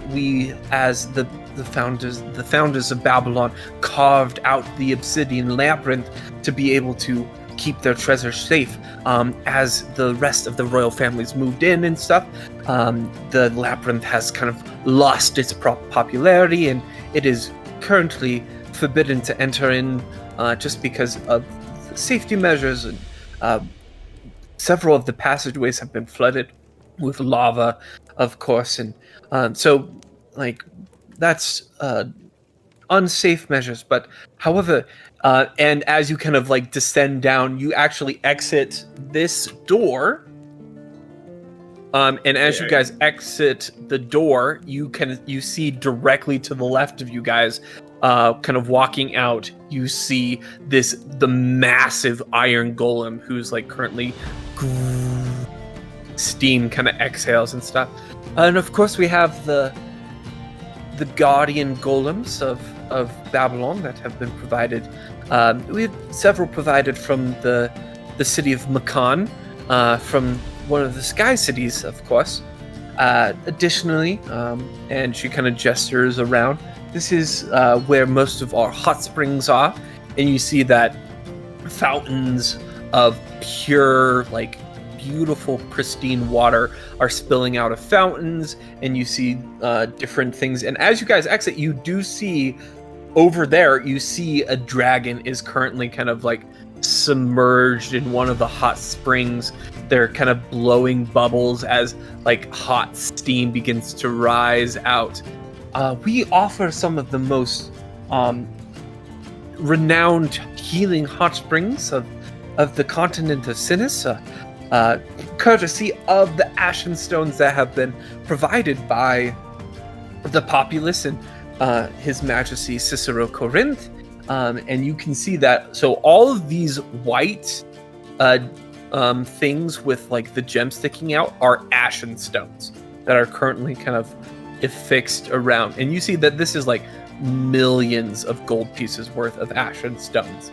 we as the founders of Babylon carved out the Obsidian Labyrinth to be able to keep their treasures safe. As the rest of the royal families moved in and stuff, the labyrinth has kind of lost its popularity, and it is currently forbidden to enter in just because of safety measures, and several of the passageways have been flooded with lava, of course, and so like that's unsafe measures. But however, and as you kind of like descend down, you actually exit this door. And as you guys exit the door, you see directly to the left of you guys, kind of walking out, you see the massive iron golem who's like currently steam kind of exhales and stuff. And of course we have the guardian golems of Babylon that have been provided. We have several provided from the city of Makan, from one of the sky cities, of course. Additionally, and she kind of gestures around, this is where most of our hot springs are, and you see that fountains of pure, like, beautiful, pristine water are spilling out of fountains, and you see different things. And as you guys exit, you do see over there, you see a dragon is currently kind of like submerged in one of the hot springs. They're kind of blowing bubbles as like hot steam begins to rise out. We offer some of the most renowned healing hot springs of the continent of Sinis, courtesy of the ashen stones that have been provided by the populace and His Majesty Cicero Corinth. And you can see that, so all of these white things with like the gem sticking out are ashen stones that are currently kind of affixed around. And you see that this is like millions of gold pieces worth of ashen stones.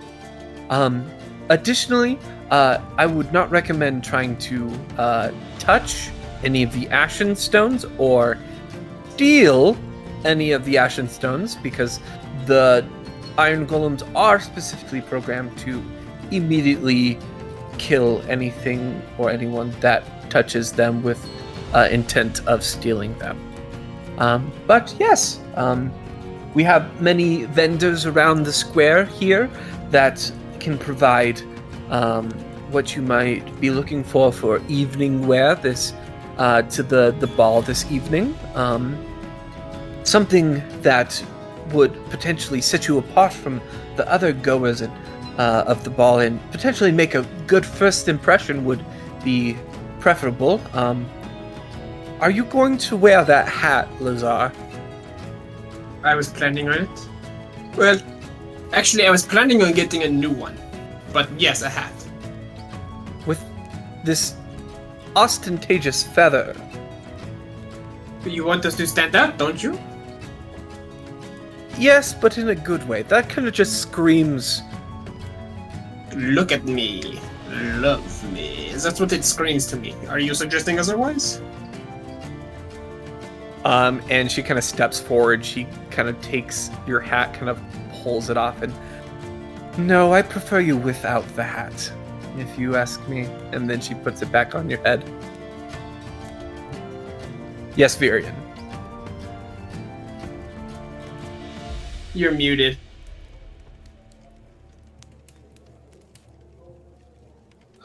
Additionally, I would not recommend trying to touch any of the Ashen Stones or steal any of the Ashen Stones, because the Iron Golems are specifically programmed to immediately kill anything or anyone that touches them with intent of stealing them. But yes, we have many vendors around the square here that can provide what you might be looking for evening wear this to the ball this evening. Something that would potentially set you apart from the other goers of the ball and potentially make a good first impression would be preferable. Are you going to wear that hat, Lazar? I was planning on it. Well, actually, I was planning on getting a new one. But yes, a hat. With this ostentatious feather. You want us to stand out, don't you? Yes, but in a good way. That kind of just screams... Look at me. Love me. That's what it screams to me. Are you suggesting otherwise? And she kind of steps forward. She kind of takes your hat, kind of pulls it off, and... No, I prefer you without the hat, if you ask me. And then she puts it back on your head. Yes, Virion. You're muted.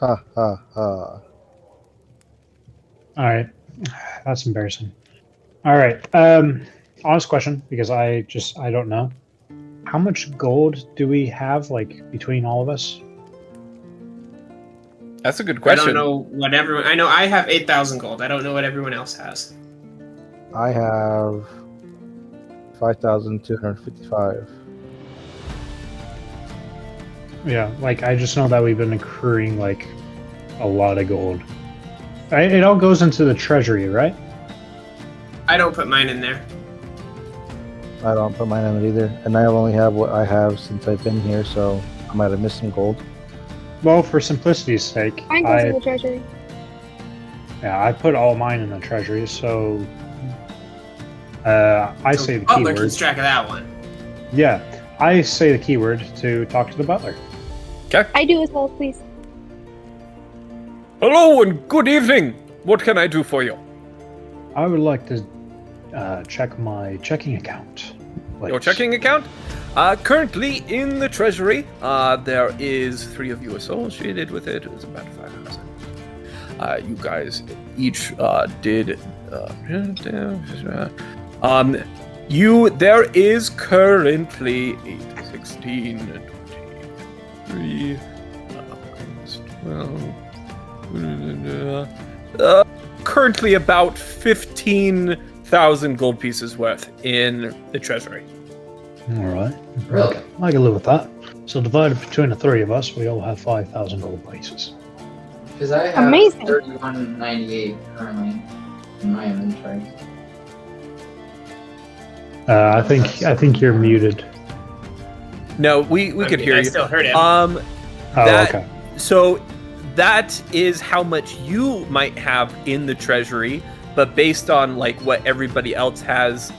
Ha ha ha. All right, that's embarrassing. All right, honest question, because I don't know. How much gold do we have, like, between all of us? That's a good question. I don't know what everyone... I know I have 8,000 gold. I don't know what everyone else has. I have 5,255. Yeah, like, I just know that we've been accruing, like, a lot of gold. It all goes into the treasury, right? I don't put mine in there. I don't put mine in it either. And I only have what I have since I've been here, so I might have missed some gold. Well, for simplicity's sake, Mine goes in the treasury. Yeah, I put all mine in the treasury, so I So say the Butler keyword. keeps track of that one. Yeah, I say the keyword to talk to the butler. Okay. I do as well, please. Hello and good evening. What can I do for you? I would like to check my checking account. Your checking account? Currently in the treasury, there is 3 of you associated with it. It's about 5,000. You guys each did. There is currently 8, 16, 23, 12. Currently about 15,000 gold pieces worth in the treasury. All right. Really? I can live with that. So divided between the 3 of us, we all have 5,000 gold pieces. Because I have Amazing. 3198 currently in my inventory. I think you're muted. No, we could hear I you. still heard him. Oh, That, okay. So that is how much you might have in the treasury, but based on like what everybody else has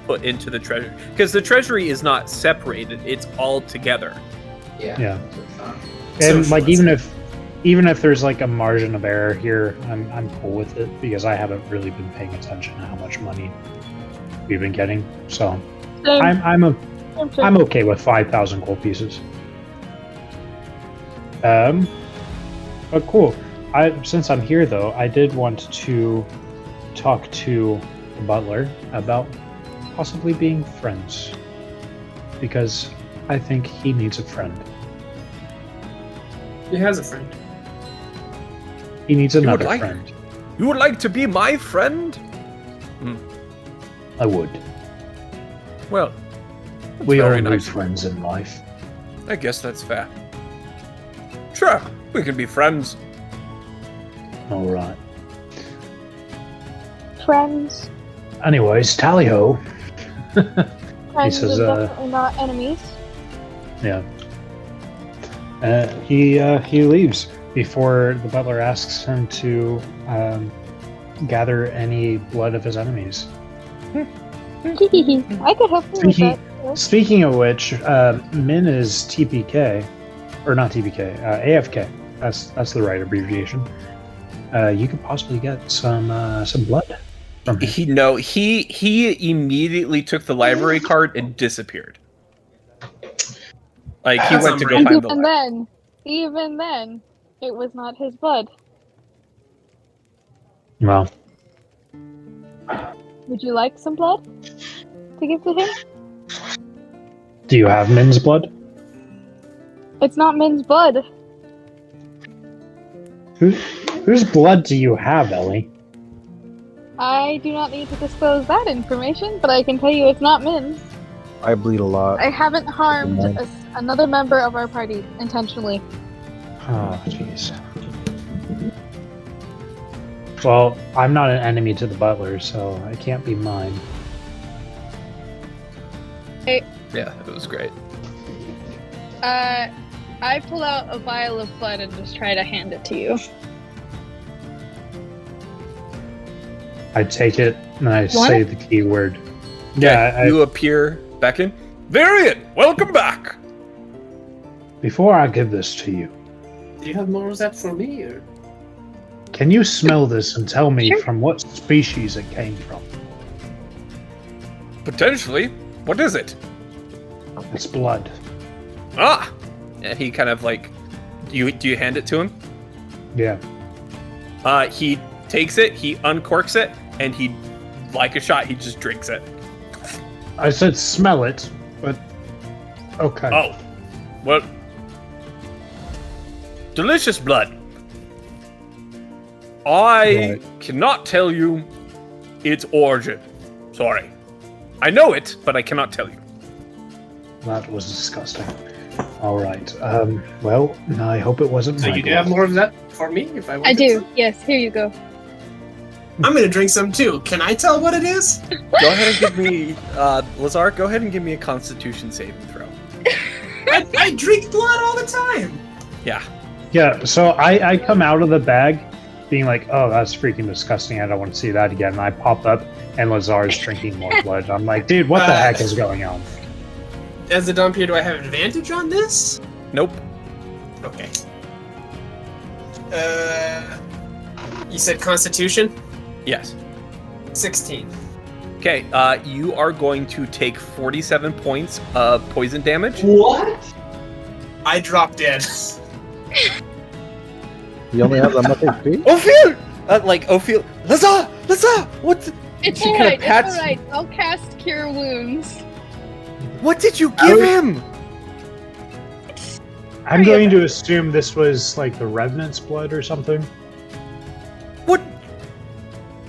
put into the treasury, because the treasury is not separated; it's all together. Yeah. So it's not- And So- like even if there's like a margin of error here, I'm cool with it because I haven't really been paying attention to how much money we've been getting. So I'm okay with 5,000 gold pieces. But cool. Since I'm here though, I did want to talk to the butler about possibly being friends because I think he needs a friend. He has a friend. He needs would another like- friend. You would like to be my friend? I would. Well, We all very need nice. friends in life. I guess that's fair. Sure, we can be friends. All right. Friends. Anyways, tally ho. Friends says, are definitely not enemies. Yeah. He leaves before the butler asks him to gather any blood of his enemies. I could help you with that. Speaking of which, Min is TPK, or not TPK, AFK. That's the right abbreviation. You could possibly get some blood from him. He immediately took the library card and disappeared. Like he went to go find the library. Even then, it was not his blood. Well, would you like some blood to give to him? Do you have Min's blood? It's not Min's blood. Whose blood do you have, Ellie? I do not need to disclose that information, but I can tell you it's not Min's. I bleed a lot. I haven't harmed another member of our party intentionally. Oh, jeez. Well, I'm not an enemy to the butler, so it can't be mine. Hey. Yeah, it was great. I pull out a vial of blood and just try to hand it to you. I take it and I say the keyword. Yeah, you appear back in. Varian, welcome back! Before I give this to you, do you have more of that for me, or? Can you smell this and tell me from what species it came from? Potentially. What is it? It's blood. Ah! And he kind of like... Do you hand it to him? Yeah. He takes it, he uncorks it, and he, like a shot, he just drinks it. I said smell it, but... Okay. Oh. Well... Delicious blood. I cannot tell you its origin. Sorry. I know it, but I cannot tell you. That was disgusting. Alright. Well, I hope it wasn't so my you do blood. have more of that for me, if I want? I do. Yes, here you go. I'm gonna drink some too. Can I tell what it is? Go ahead and give me... Lazar, go ahead and give me a Constitution saving throw. I drink blood all the time! Yeah. Yeah, so I come out of the bag being like, oh, that's freaking disgusting. I don't want to see that again. And I pop up and Lazar's drinking more blood. I'm like, dude, what the heck is going on? As a Dompier, do I have advantage on this? Nope. Okay. You said Constitution? Yes. 16. Okay, you are going to take 47 points of poison damage. What? I drop dead. You only have that much HP? Ophir! Ophir. Lazar! What? It's She alright, kinda pats- it's alright. I'll cast Cure Wounds. What did you give him? I'm going to assume this was like the Revenant's blood or something. What?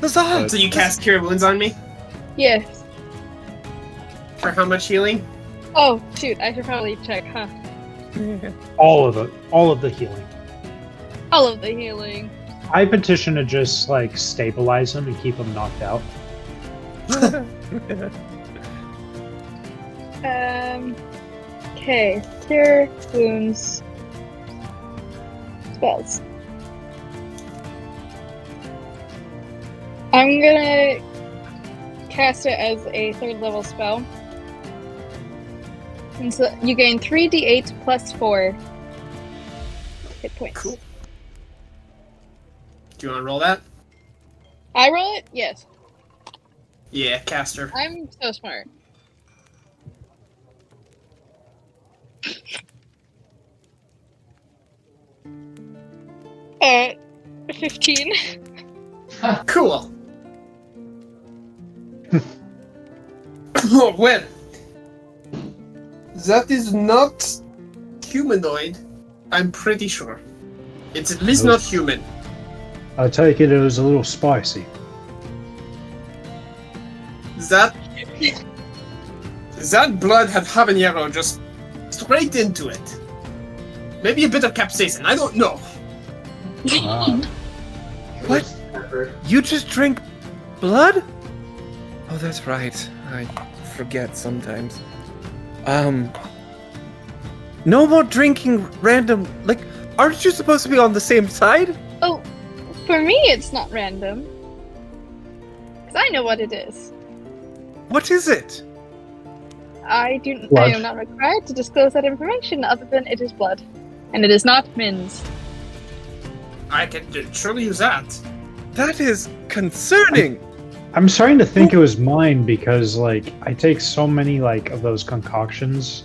Lazar! So you cast Cure Wounds on me? Yes. For how much healing? Oh, shoot, I should probably check, huh? All of the healing. All of the healing. I petition to just like stabilize him and keep him knocked out. Okay. Cure Wounds. Spells. I'm gonna cast it as a 3rd level spell. And so you gain 3d8 plus 4 hit points. Cool. Do you want to roll that? I roll it? Yes. Yeah, caster. I'm so smart. 15. Cool. Oh, well. That is not humanoid. I'm pretty sure. It's at least not human. I take it was a little spicy. That blood had habanero just straight into it. Maybe a bit of capsaicin. I don't know. What? You just drink blood? Oh, that's right. I forget sometimes. No more drinking random. Like, aren't you supposed to be on the same side? Oh, for me, it's not random. Because I know what it is. What is it? I Blood. am not required to disclose that information other than it is blood. And it is not Min's. I can surely use that. That is concerning. I'm starting to think it was mine because, like, I take so many, like, of those concoctions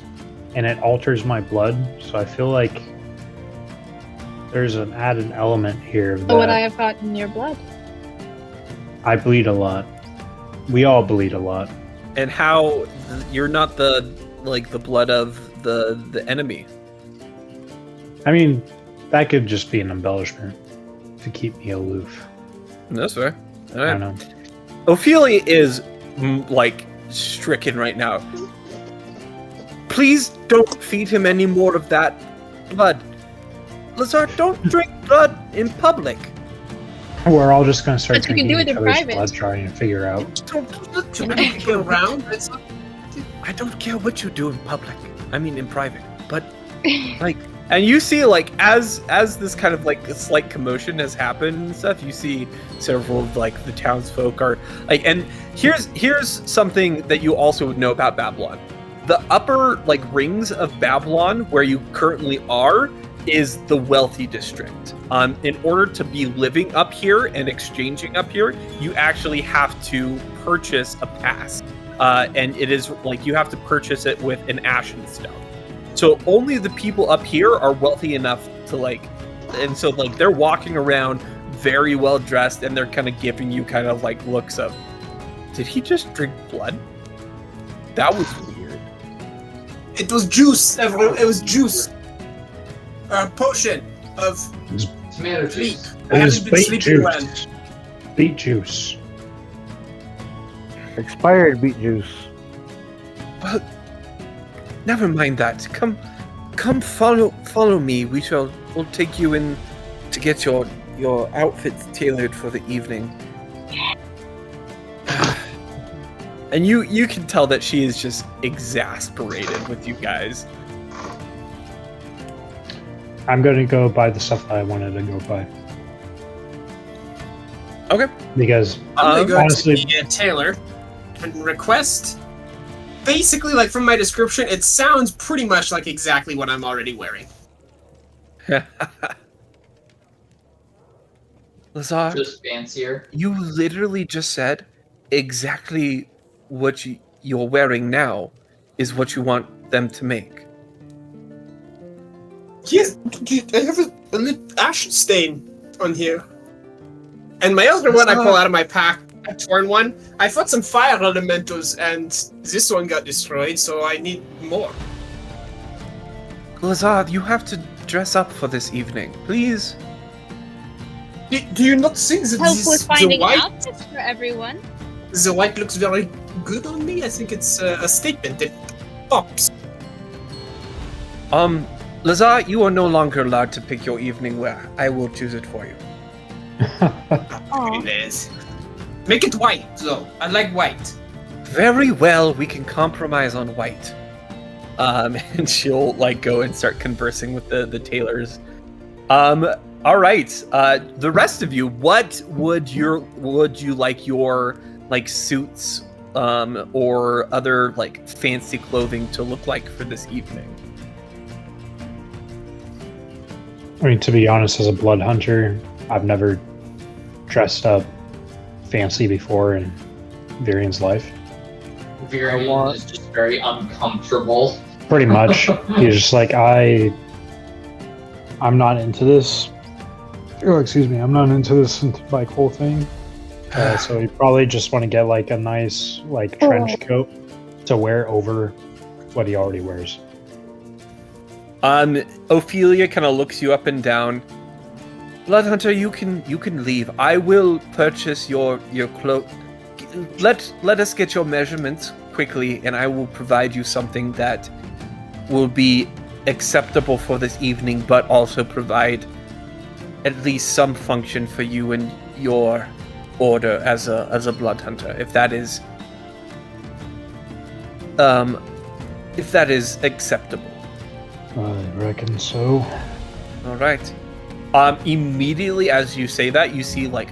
and it alters my blood. So I feel like there's an added element here. Oh, what I have got in your blood. I bleed a lot. We all bleed a lot. And how you're not the blood of the enemy. I mean, that could just be an embellishment to keep me aloof. That's fair. All I right. don't know. Ophelia is like stricken right now. Please don't feed him any more of that blood. Lazar, don't drink blood in public. We're all just going to start But you can drinking do it each in other's private. blood, trying to figure out. Don't too many people around. That's not... I don't care what you do in public. I mean in private. But like, and you see like as this kind of like a slight commotion has happened and stuff, you see several of like the townsfolk are like, and here's something that you also would know about Babylon. The upper like rings of Babylon where you currently are is the wealthy district. In order to be living up here and exchanging up here, you actually have to purchase a pass. And it is like you have to purchase it with an ashen stone. So only the people up here are wealthy enough to like, and so like they're walking around very well dressed and they're kind of giving you kind of like looks of, did he just drink blood? That was weird. It was juice, everyone. It was juice. A potion of Tomato sleep. juice. I It is haven't been beet sleeping well. juice. Beet juice. Expired beet juice. Well, never mind that. Come, follow me. We'll take you in to get your outfits tailored for the evening. And you can tell that she is just exasperated with you guys. I'm going to go buy the stuff that I wanted to go buy. Okay. Because I'm gonna go honestly, to the tailor and request. Basically, like from my description, it sounds pretty much like exactly what I'm already wearing. Lazar, Just fancier. you literally just said exactly what you're wearing now is what you want them to make. Yes, I have a little ash stain on here. And my other one I pull out of my pack, a torn one. I found some fire elementals, and this one got destroyed, so I need more. Lazar, you have to dress up for this evening, please. Do you not think that Help with the finding white, outfits for everyone. the white looks very good on me? I think it's a statement. It pops. Lazar, you are no longer allowed to pick your evening wear. I will choose it for you. Aw. Yes. Make it white, though. I like white. Very well, we can compromise on white. And she'll like go and start conversing with the tailors. All right. The rest of you, what would you like your like suits or other like fancy clothing to look like for this evening? I mean, to be honest, as a blood hunter, I've never dressed up fancy before in Virian's life. Virion is just very uncomfortable. Pretty much. He's just like, I'm not into this. Oh, excuse me. I'm not into this like whole thing. So you probably just want to get like a nice like trench coat to wear over what he already wears. Ophelia kind of looks you up and down. Blood Hunter, you can leave. I will purchase your cloak. Let us get your measurements quickly, and I will provide you something that will be acceptable for this evening, but also provide at least some function for you and your order as a blood hunter, if that is acceptable. I reckon so. All right. Immediately as you say that, you see like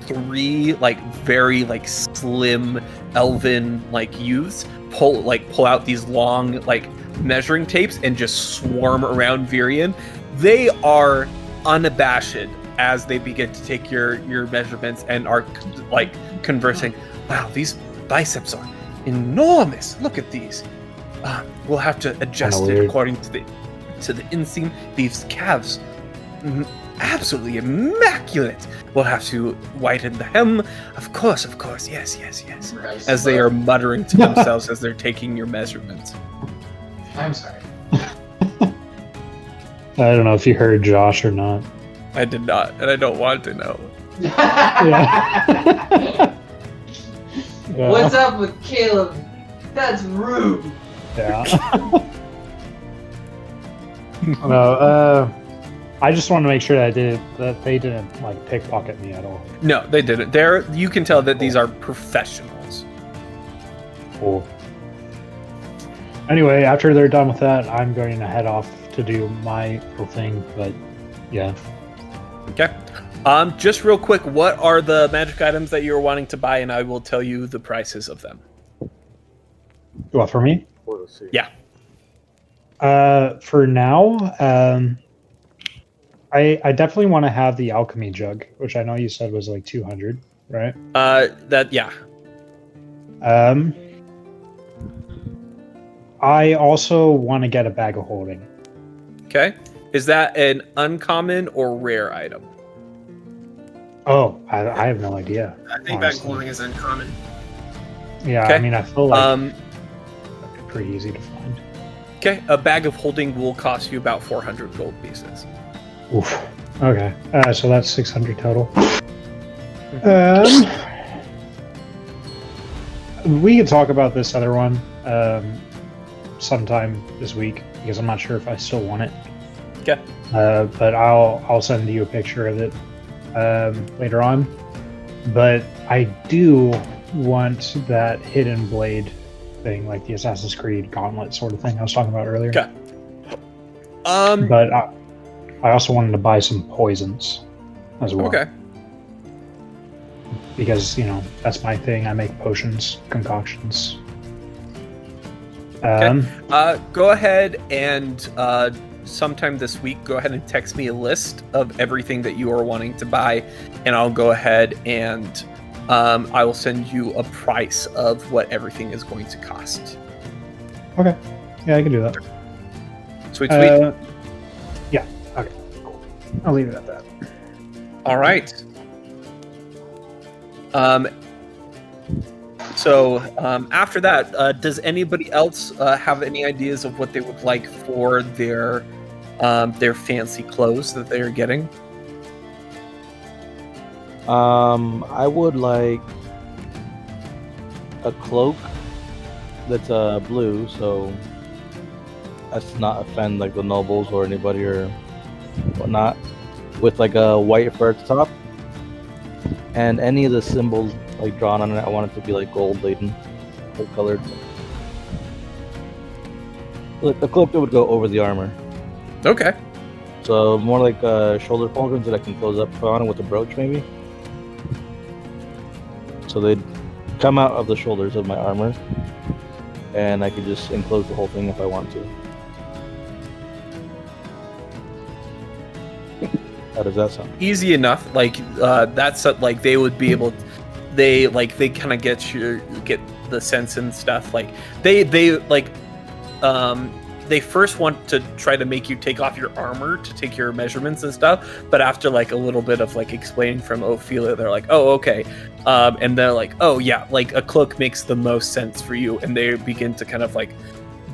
3 like very like slim elven like youths pull out these long like measuring tapes and just swarm around Virion. They are unabashed as they begin to take your measurements and are like conversing. Wow, these biceps are enormous. Look at these. We'll have to adjust it according to the inseam. These calves, absolutely immaculate. We'll have to whiten the hem. Of course. Yes. As they are muttering to themselves as they're taking your measurements. I'm sorry. I don't know if you heard Josh or not. I did not, and I don't want to know. Yeah. What's up with Caleb? That's rude. Yeah. No, I just wanted to make sure that they didn't like pickpocket me at all. No, they didn't. You can tell that these are professionals. Cool. Anyway, after they're done with that, I'm going to head off to do my little thing. But yeah. Okay. Just real quick, what are the magic items that you're wanting to buy, and I will tell you the prices of them. What, for me? Yeah. For now, I definitely want to have the alchemy jug, which I know you said was like 200, right? Yeah. I also want to get a bag of holding. Okay. Is that an uncommon or rare item? Oh, I have no idea. I think bag holding is uncommon. Yeah, Okay. I mean, I feel like pretty easy to find. Okay, a bag of holding will cost you about 400 gold pieces. Oof. Okay, so that's 600 total. We could talk about this other one sometime this week because I'm not sure if I still want it. Okay. But I'll send you a picture of it later on. But I do want that hidden blade thing, like the Assassin's Creed gauntlet sort of thing I was talking about earlier. Okay. But I also wanted to buy some poisons as well. Okay. Because, you know, that's my thing. I make potions, concoctions. Go ahead and sometime this week, go ahead and text me a list of everything that you are wanting to buy, and I'll go ahead and I will send you a price of what everything is going to cost. Okay. Yeah, I can do that. Sweet. Yeah. Okay. Cool. I'll leave it at that. All right. So after that, does anybody else have any ideas of what they would like for their fancy clothes that they are getting? I would like a cloak that's blue, so as to not offend like the nobles or anybody or whatnot, with like a white fur top, and any of the symbols like drawn on it, I want it to be like gold laden, gold colored. Like a cloak that would go over the armor. Okay. So more like shoulder pauldrons that I can close up on with a brooch maybe. So they'd come out of the shoulders of my armor, and I could just enclose the whole thing if I want to. How does that sound? Easy enough. Like that's like they would be able. They kind of get the sense and stuff. Like they first want to try to make you take off your armor to take your measurements and stuff, but after like a little bit of like explaining from Ophelia, they're like, oh, okay, and they're like, oh yeah, like a cloak makes the most sense for you, and they begin to kind of like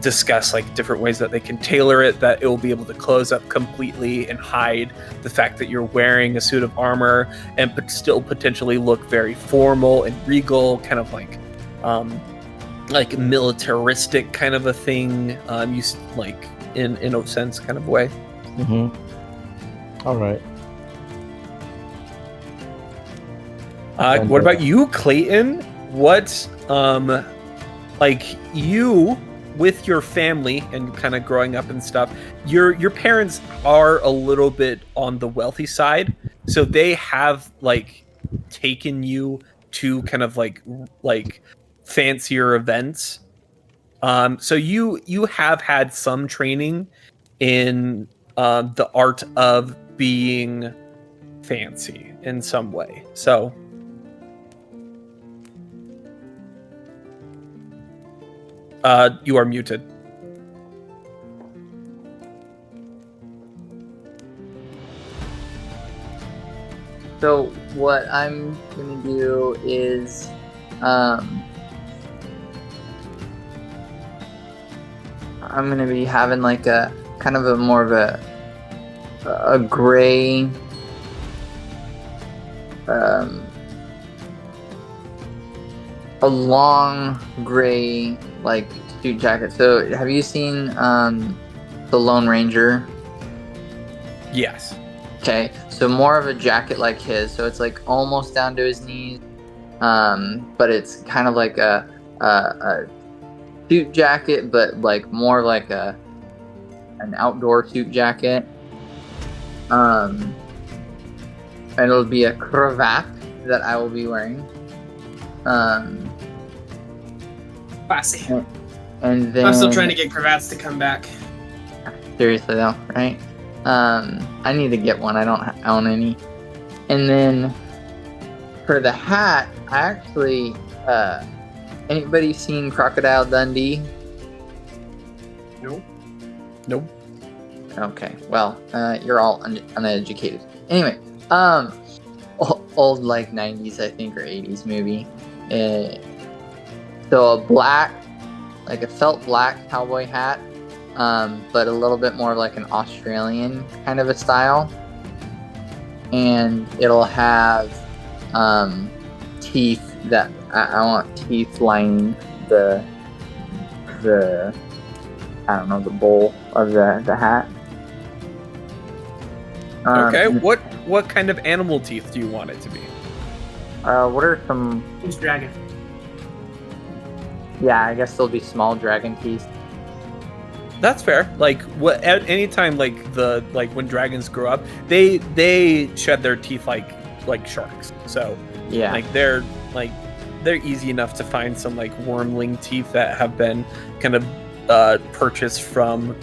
discuss like different ways that they can tailor it, that it will be able to close up completely and hide the fact that you're wearing a suit of armor and still potentially look very formal and regal, kind of like militaristic kind of a thing, used like in a sense kind of way. Mm-hmm. All right. What about you, Clayton? What like you with your family and kind of growing up and stuff, your parents are a little bit on the wealthy side, so they have like taken you to kind of like fancier events. So you have had some training in the art of being fancy in some way. So you are muted. So what I'm gonna do is, I'm gonna be having like a kind of a more of a gray, a long gray like suit jacket. So have you seen the Lone Ranger? Yes. Okay, so more of a jacket like his, so it's like almost down to his knees, but it's kind of like a suit jacket, but like more like an outdoor suit jacket. And it'll be a cravat that I will be wearing. Classy. And then I'm still trying to get cravats to come back. seriously though, right? I need to get one. I don't own any. And then for the hat, I actually, anybody seen Crocodile Dundee? Nope. Nope. Okay, well, you're all uneducated. Anyway, old like 90s, I think, or 80s movie. So a black, like a felt black cowboy hat, but a little bit more like an Australian kind of a style. And it'll have teeth that I want teeth lining the I don't know, the bowl of the hat. Okay, what kind of animal teeth do you want it to be? What are some? Who's dragon? Yeah, I guess they'll be small dragon teeth. That's fair. Like what? At any time, like when dragons grow up, they shed their teeth like sharks. So Yeah. like they're easy enough to find some like wormling teeth that have been kind of purchased from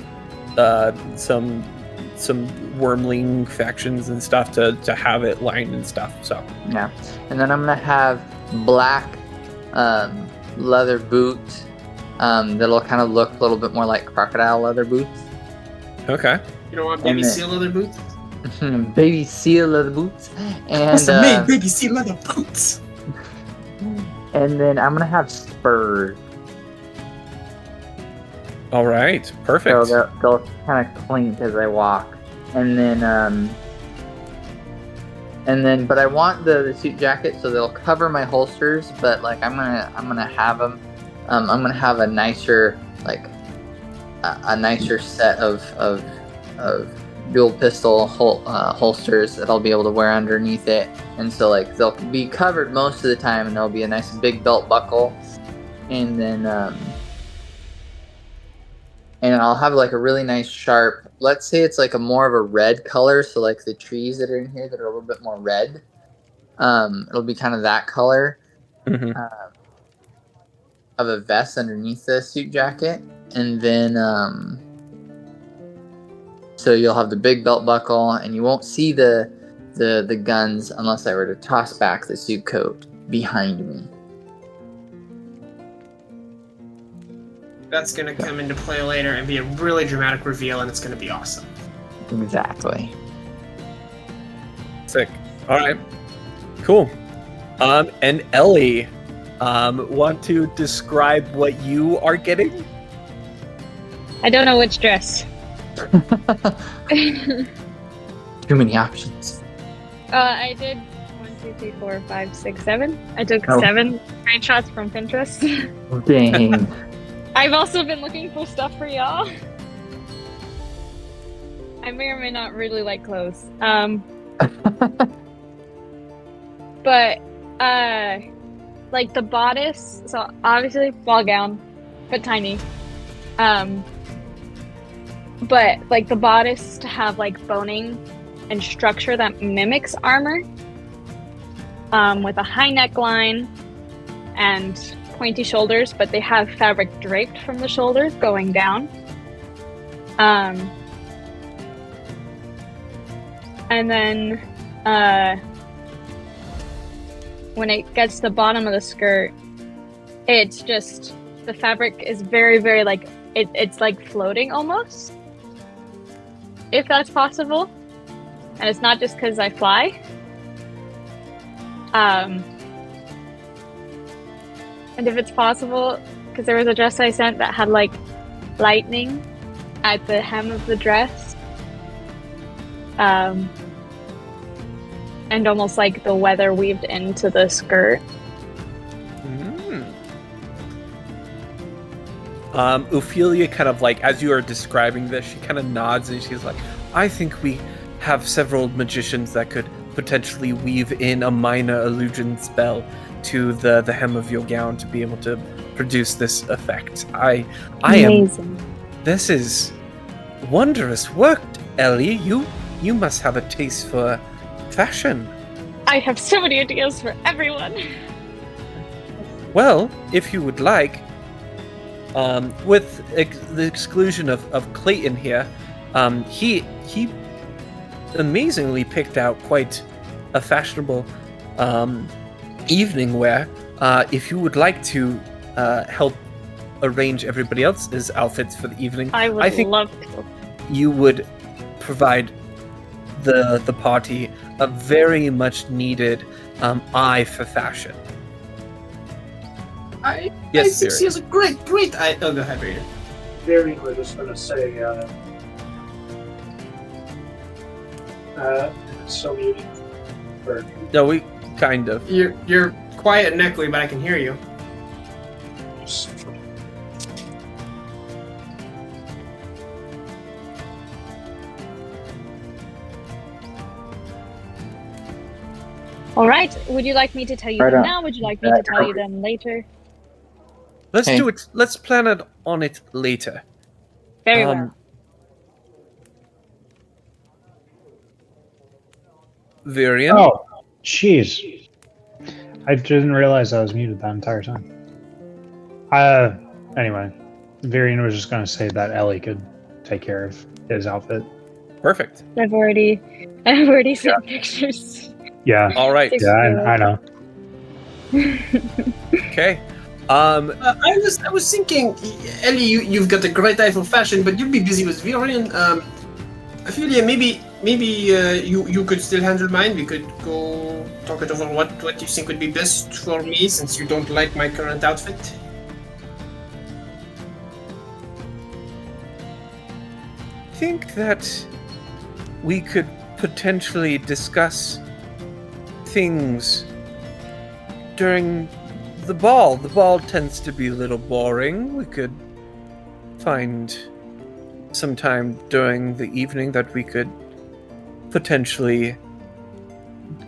some wormling factions and stuff to have it lined and stuff. So Yeah, and then I'm gonna have black leather boots that'll kind of look a little bit more like crocodile leather boots. okay. You don't want baby And then- seal leather boots? Baby seal leather boots, and Custom made baby seal leather boots. and then I'm gonna have spurs, All right. Perfect. so they'll kind of clink as I walk, and then but I want the suit jacket so they'll cover my holsters, but like I'm gonna have them. I'm gonna have a nicer a nicer set of dual pistol holsters that I'll be able to wear underneath it, and so like they'll be covered most of the time, and there'll be a nice big belt buckle, and then and I'll have like a really nice sharp, let's say it's like a more of a red color, so like the trees that are in here that are a little bit more red, it'll be kind of that color. Mhm. Of a vest underneath the suit jacket, and then so you'll have the big belt buckle, and you won't see the guns unless I were to toss back the suit coat behind me. That's gonna come into play later and be a really dramatic reveal, and it's gonna be awesome. Exactly. Sick. All right. Cool. And Ellie, want to describe what you are getting? I don't know which dress. Too many options. I did 1, 2, 3, 4, 5, 6, 7. I took Oh. 7 screenshots from Pinterest. Dang. I've also been looking for stuff for y'all. I may or may not really like clothes. But like the bodice, so obviously ball gown, but tiny. But like the bodice to have like boning and structure that mimics armor, with a high neckline and pointy shoulders, but they have fabric draped from the shoulders going down. And then when it gets to the bottom of the skirt, it's just the fabric is very, very like it's like floating almost, if that's possible. And it's not just because I fly. And if it's possible, because there was a dress I sent that had like lightning at the hem of the dress, and almost like the weather weaved into the skirt. Ophelia kind of like, as you are describing this, she kind of nods and she's like, I think we have several magicians that could potentially weave in a minor illusion spell to the hem of your gown to be able to produce this effect. I Amazing. This is wondrous work, Ellie. You must have a taste for fashion. I have so many ideas for everyone. Well, if you would like, with the exclusion of Clayton here, he amazingly picked out quite a fashionable evening wear. If you would like to help arrange everybody else's outfits for the evening, I think love to. You would provide the party a very much needed eye for fashion. I Yes, think Siri. she has a great eye. Oh, go ahead, Rita. Very was just going to say, it's so muted. No, we kind of. You're quiet and echoey, but I can hear you. All right. Would you like me to tell you Right them on. now? Would you like me to tell you them later? Let's Hey. do it. Let's plan it on it later. Very well. Varian. Oh, jeez. I didn't realize I was muted that entire time. Anyway, Varian was just going to say that Ellie could take care of his outfit. Perfect. I've already sent pictures. Yeah, All right. yeah, I know. Okay. I was thinking, Ellie, you've got a great eye for fashion, but you'll be busy with Virion. I feel maybe you could still handle mine. We could go talk it over what you think would be best for me, since you don't like my current outfit. I think that we could potentially discuss things during the ball. The ball tends to be a little boring. We could find some time during the evening that we could potentially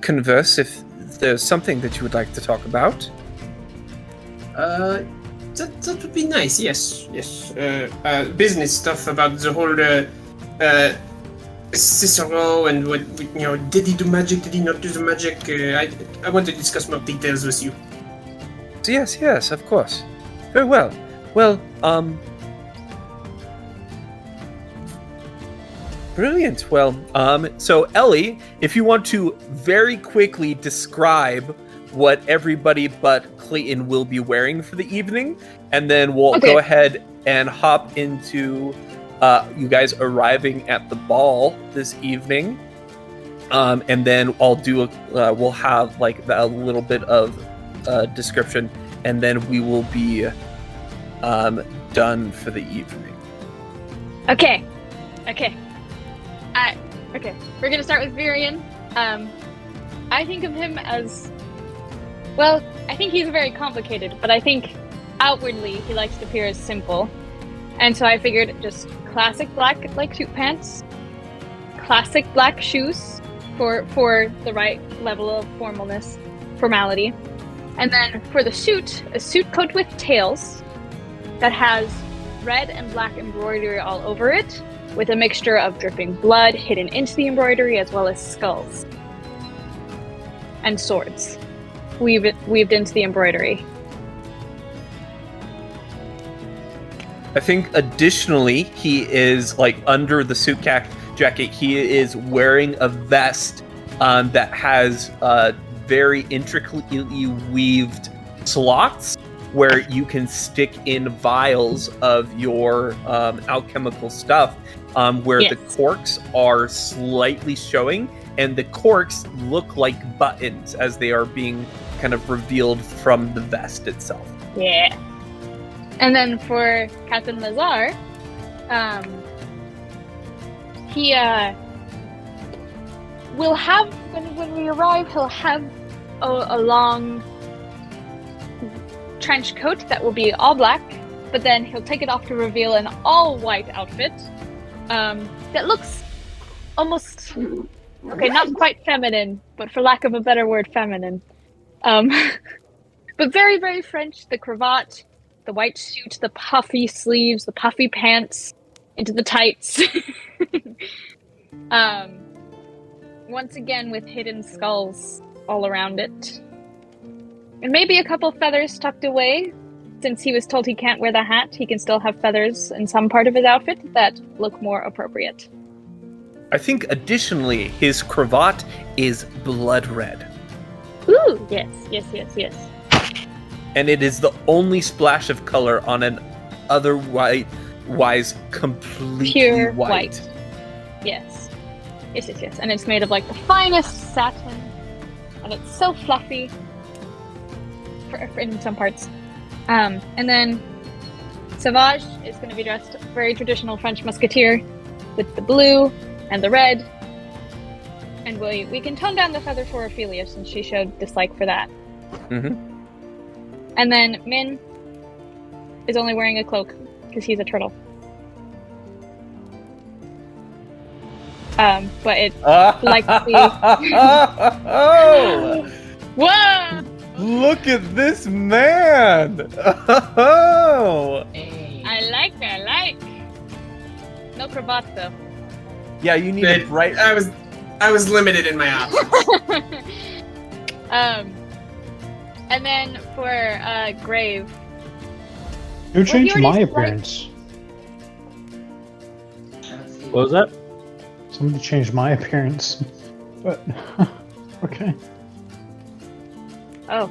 converse if there's something that you would like to talk about. That would be nice. Yes. Business stuff about the whole Cicero and what did he do magic? Did he not do the magic? I want to discuss more details with you. Yes, of course. Very well. Well, brilliant. Well, so Ellie, if you want to very quickly describe what everybody but Clayton will be wearing for the evening, and then we'll go ahead and hop into you guys arriving at the ball this evening, and then we'll have like a little bit of description, and then we will be done for the evening. Okay. We're gonna start with Virion. I think of him as, well, I think he's very complicated, but I think outwardly he likes to appear as simple. And so I figured just classic black like suit pants, classic black shoes for the right level of formality. And then for the suit, a suit coat with tails that has red and black embroidery all over it, with a mixture of dripping blood hidden into the embroidery, as well as skulls and swords weaved into the embroidery. I think additionally, he is like under the suit jacket. He is wearing a vest that has very intricately weaved slots where you can stick in vials of your alchemical stuff, where the corks are slightly showing, and the corks look like buttons as they are being kind of revealed from the vest itself. Yeah. And then for Captain Lazar, he will have, when we arrive, he'll have a long trench coat that will be all black, but then he'll take it off to reveal an all white outfit that looks almost, okay, not quite feminine, but for lack of a better word, feminine. But very, very French. The cravat, the white suit, the puffy sleeves, the puffy pants, into the tights. Once again with hidden skulls all around it. And maybe a couple feathers tucked away. Since he was told he can't wear the hat, he can still have feathers in some part of his outfit that look more appropriate. I think additionally, his cravat is blood red. Ooh, yes. And it is the only splash of color on an otherwise completely pure white. Yes. And it's made of like the finest satin, and it's so fluffy for in some parts. And then Sauvage is going to be dressed very traditional French musketeer with the blue and the red. And we can tone down the feather for Ophelia since she showed dislike for that. Mm-hmm. And then Min is only wearing a cloak because he's a turtle. But it likely. Oh! Whoa! Look at this man! Oh! I like. No cravat though. Yeah, you need a bright. I was limited in my options. And then for Grave. Who changed he my already appearance? What was that? Somebody changed my appearance. But okay. Oh.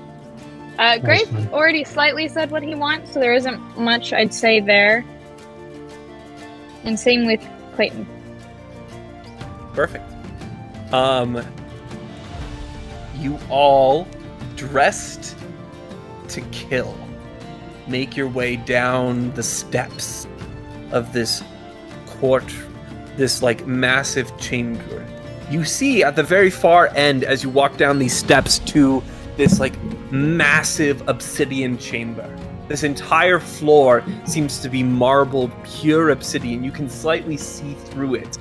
Grave already slightly said what he wants, so there isn't much I'd say there. And same with Clayton. Perfect. You all dressed to kill make your way down the steps of this court, this like massive chamber. You see at the very far end as you walk down these steps to this like massive obsidian chamber. This entire floor seems to be marbled, pure obsidian. You can slightly see through it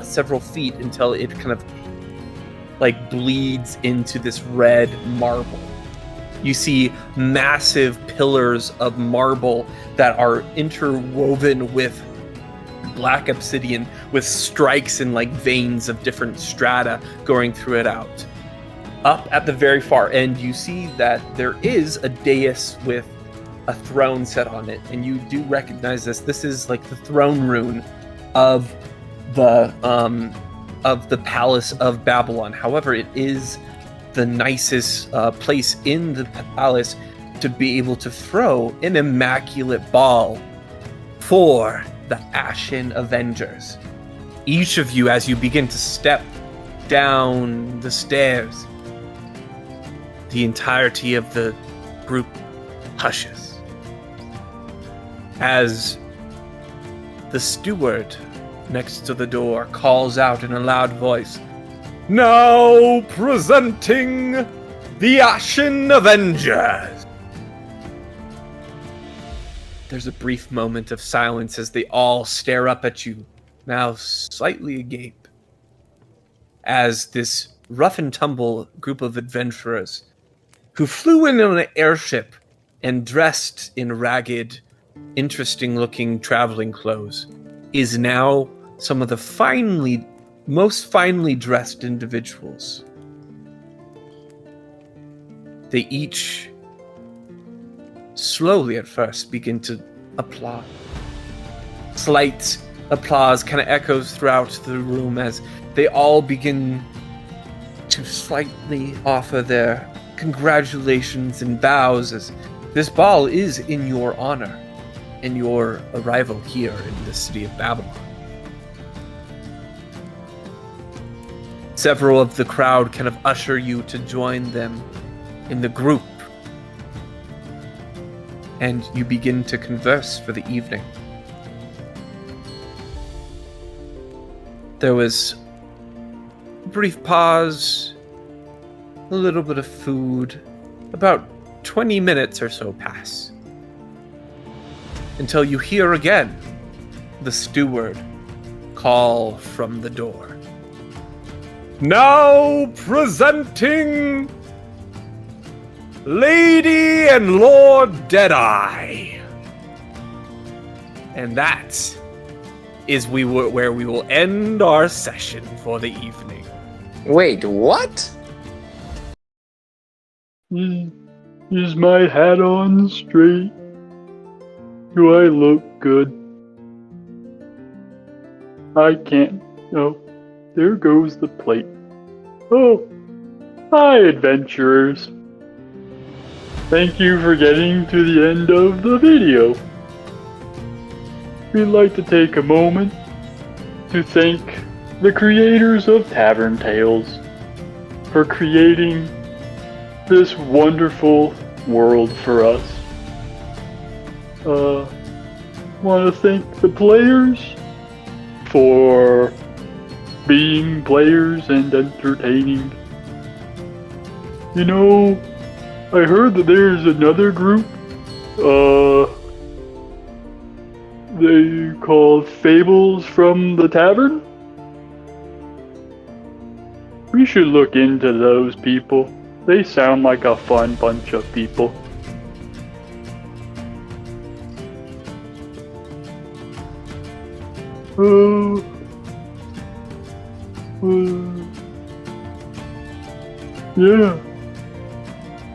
several feet until it kind of like bleeds into this red marble. You see massive pillars of marble that are interwoven with black obsidian with strikes and like veins of different strata going through it out. Up at the very far end, you see that there is a dais with a throne set on it, and you do recognize this. This is like the throne room of the palace of Babylon. However, it is the nicest place in the palace to be able to throw an immaculate ball for the Ashen Avengers. Each of you, as you begin to step down the stairs, the entirety of the group hushes as the steward next to the door calls out in a loud voice, "Now presenting the Ashen Avengers!" There's a brief moment of silence as they all stare up at you, now slightly agape, as this rough and tumble group of adventurers who flew in on an airship and dressed in ragged interesting-looking traveling clothes is now some of the most finely dressed individuals. They each, slowly at first, begin to applaud. Slight applause kind of echoes throughout the room as they all begin to slightly offer their congratulations and bows, as this ball is in your honor and your arrival here in the city of Babylon. Several of the crowd kind of usher you to join them in the group, and you begin to converse for the evening. There was a brief pause, a little bit of food, about 20 minutes or so pass, until you hear again the steward call from the door. Now presenting Lady and Lord Deadeye. And that is where we will end our session for the evening. Wait, what? Is my hat on straight? Do I look good? I can't. Oh, there goes the plate. Oh, hi, adventurers. Thank you for getting to the end of the video. We'd like to take a moment to thank the creators of Tavern Tales for creating this wonderful world for us. Want to thank the players for being players and entertaining. You know, I heard that there's another group, they called Fables from the Tavern. We should look into those people. They sound like a fun bunch of people. Yeah.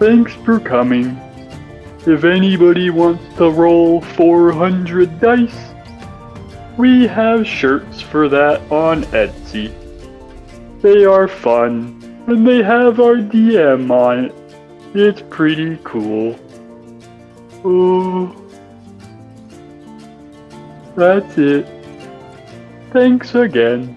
Thanks for coming. If anybody wants to roll 400 dice, we have shirts for that on Etsy. They are fun, and they have our DM on it. It's pretty cool. Oh, that's it. Thanks again.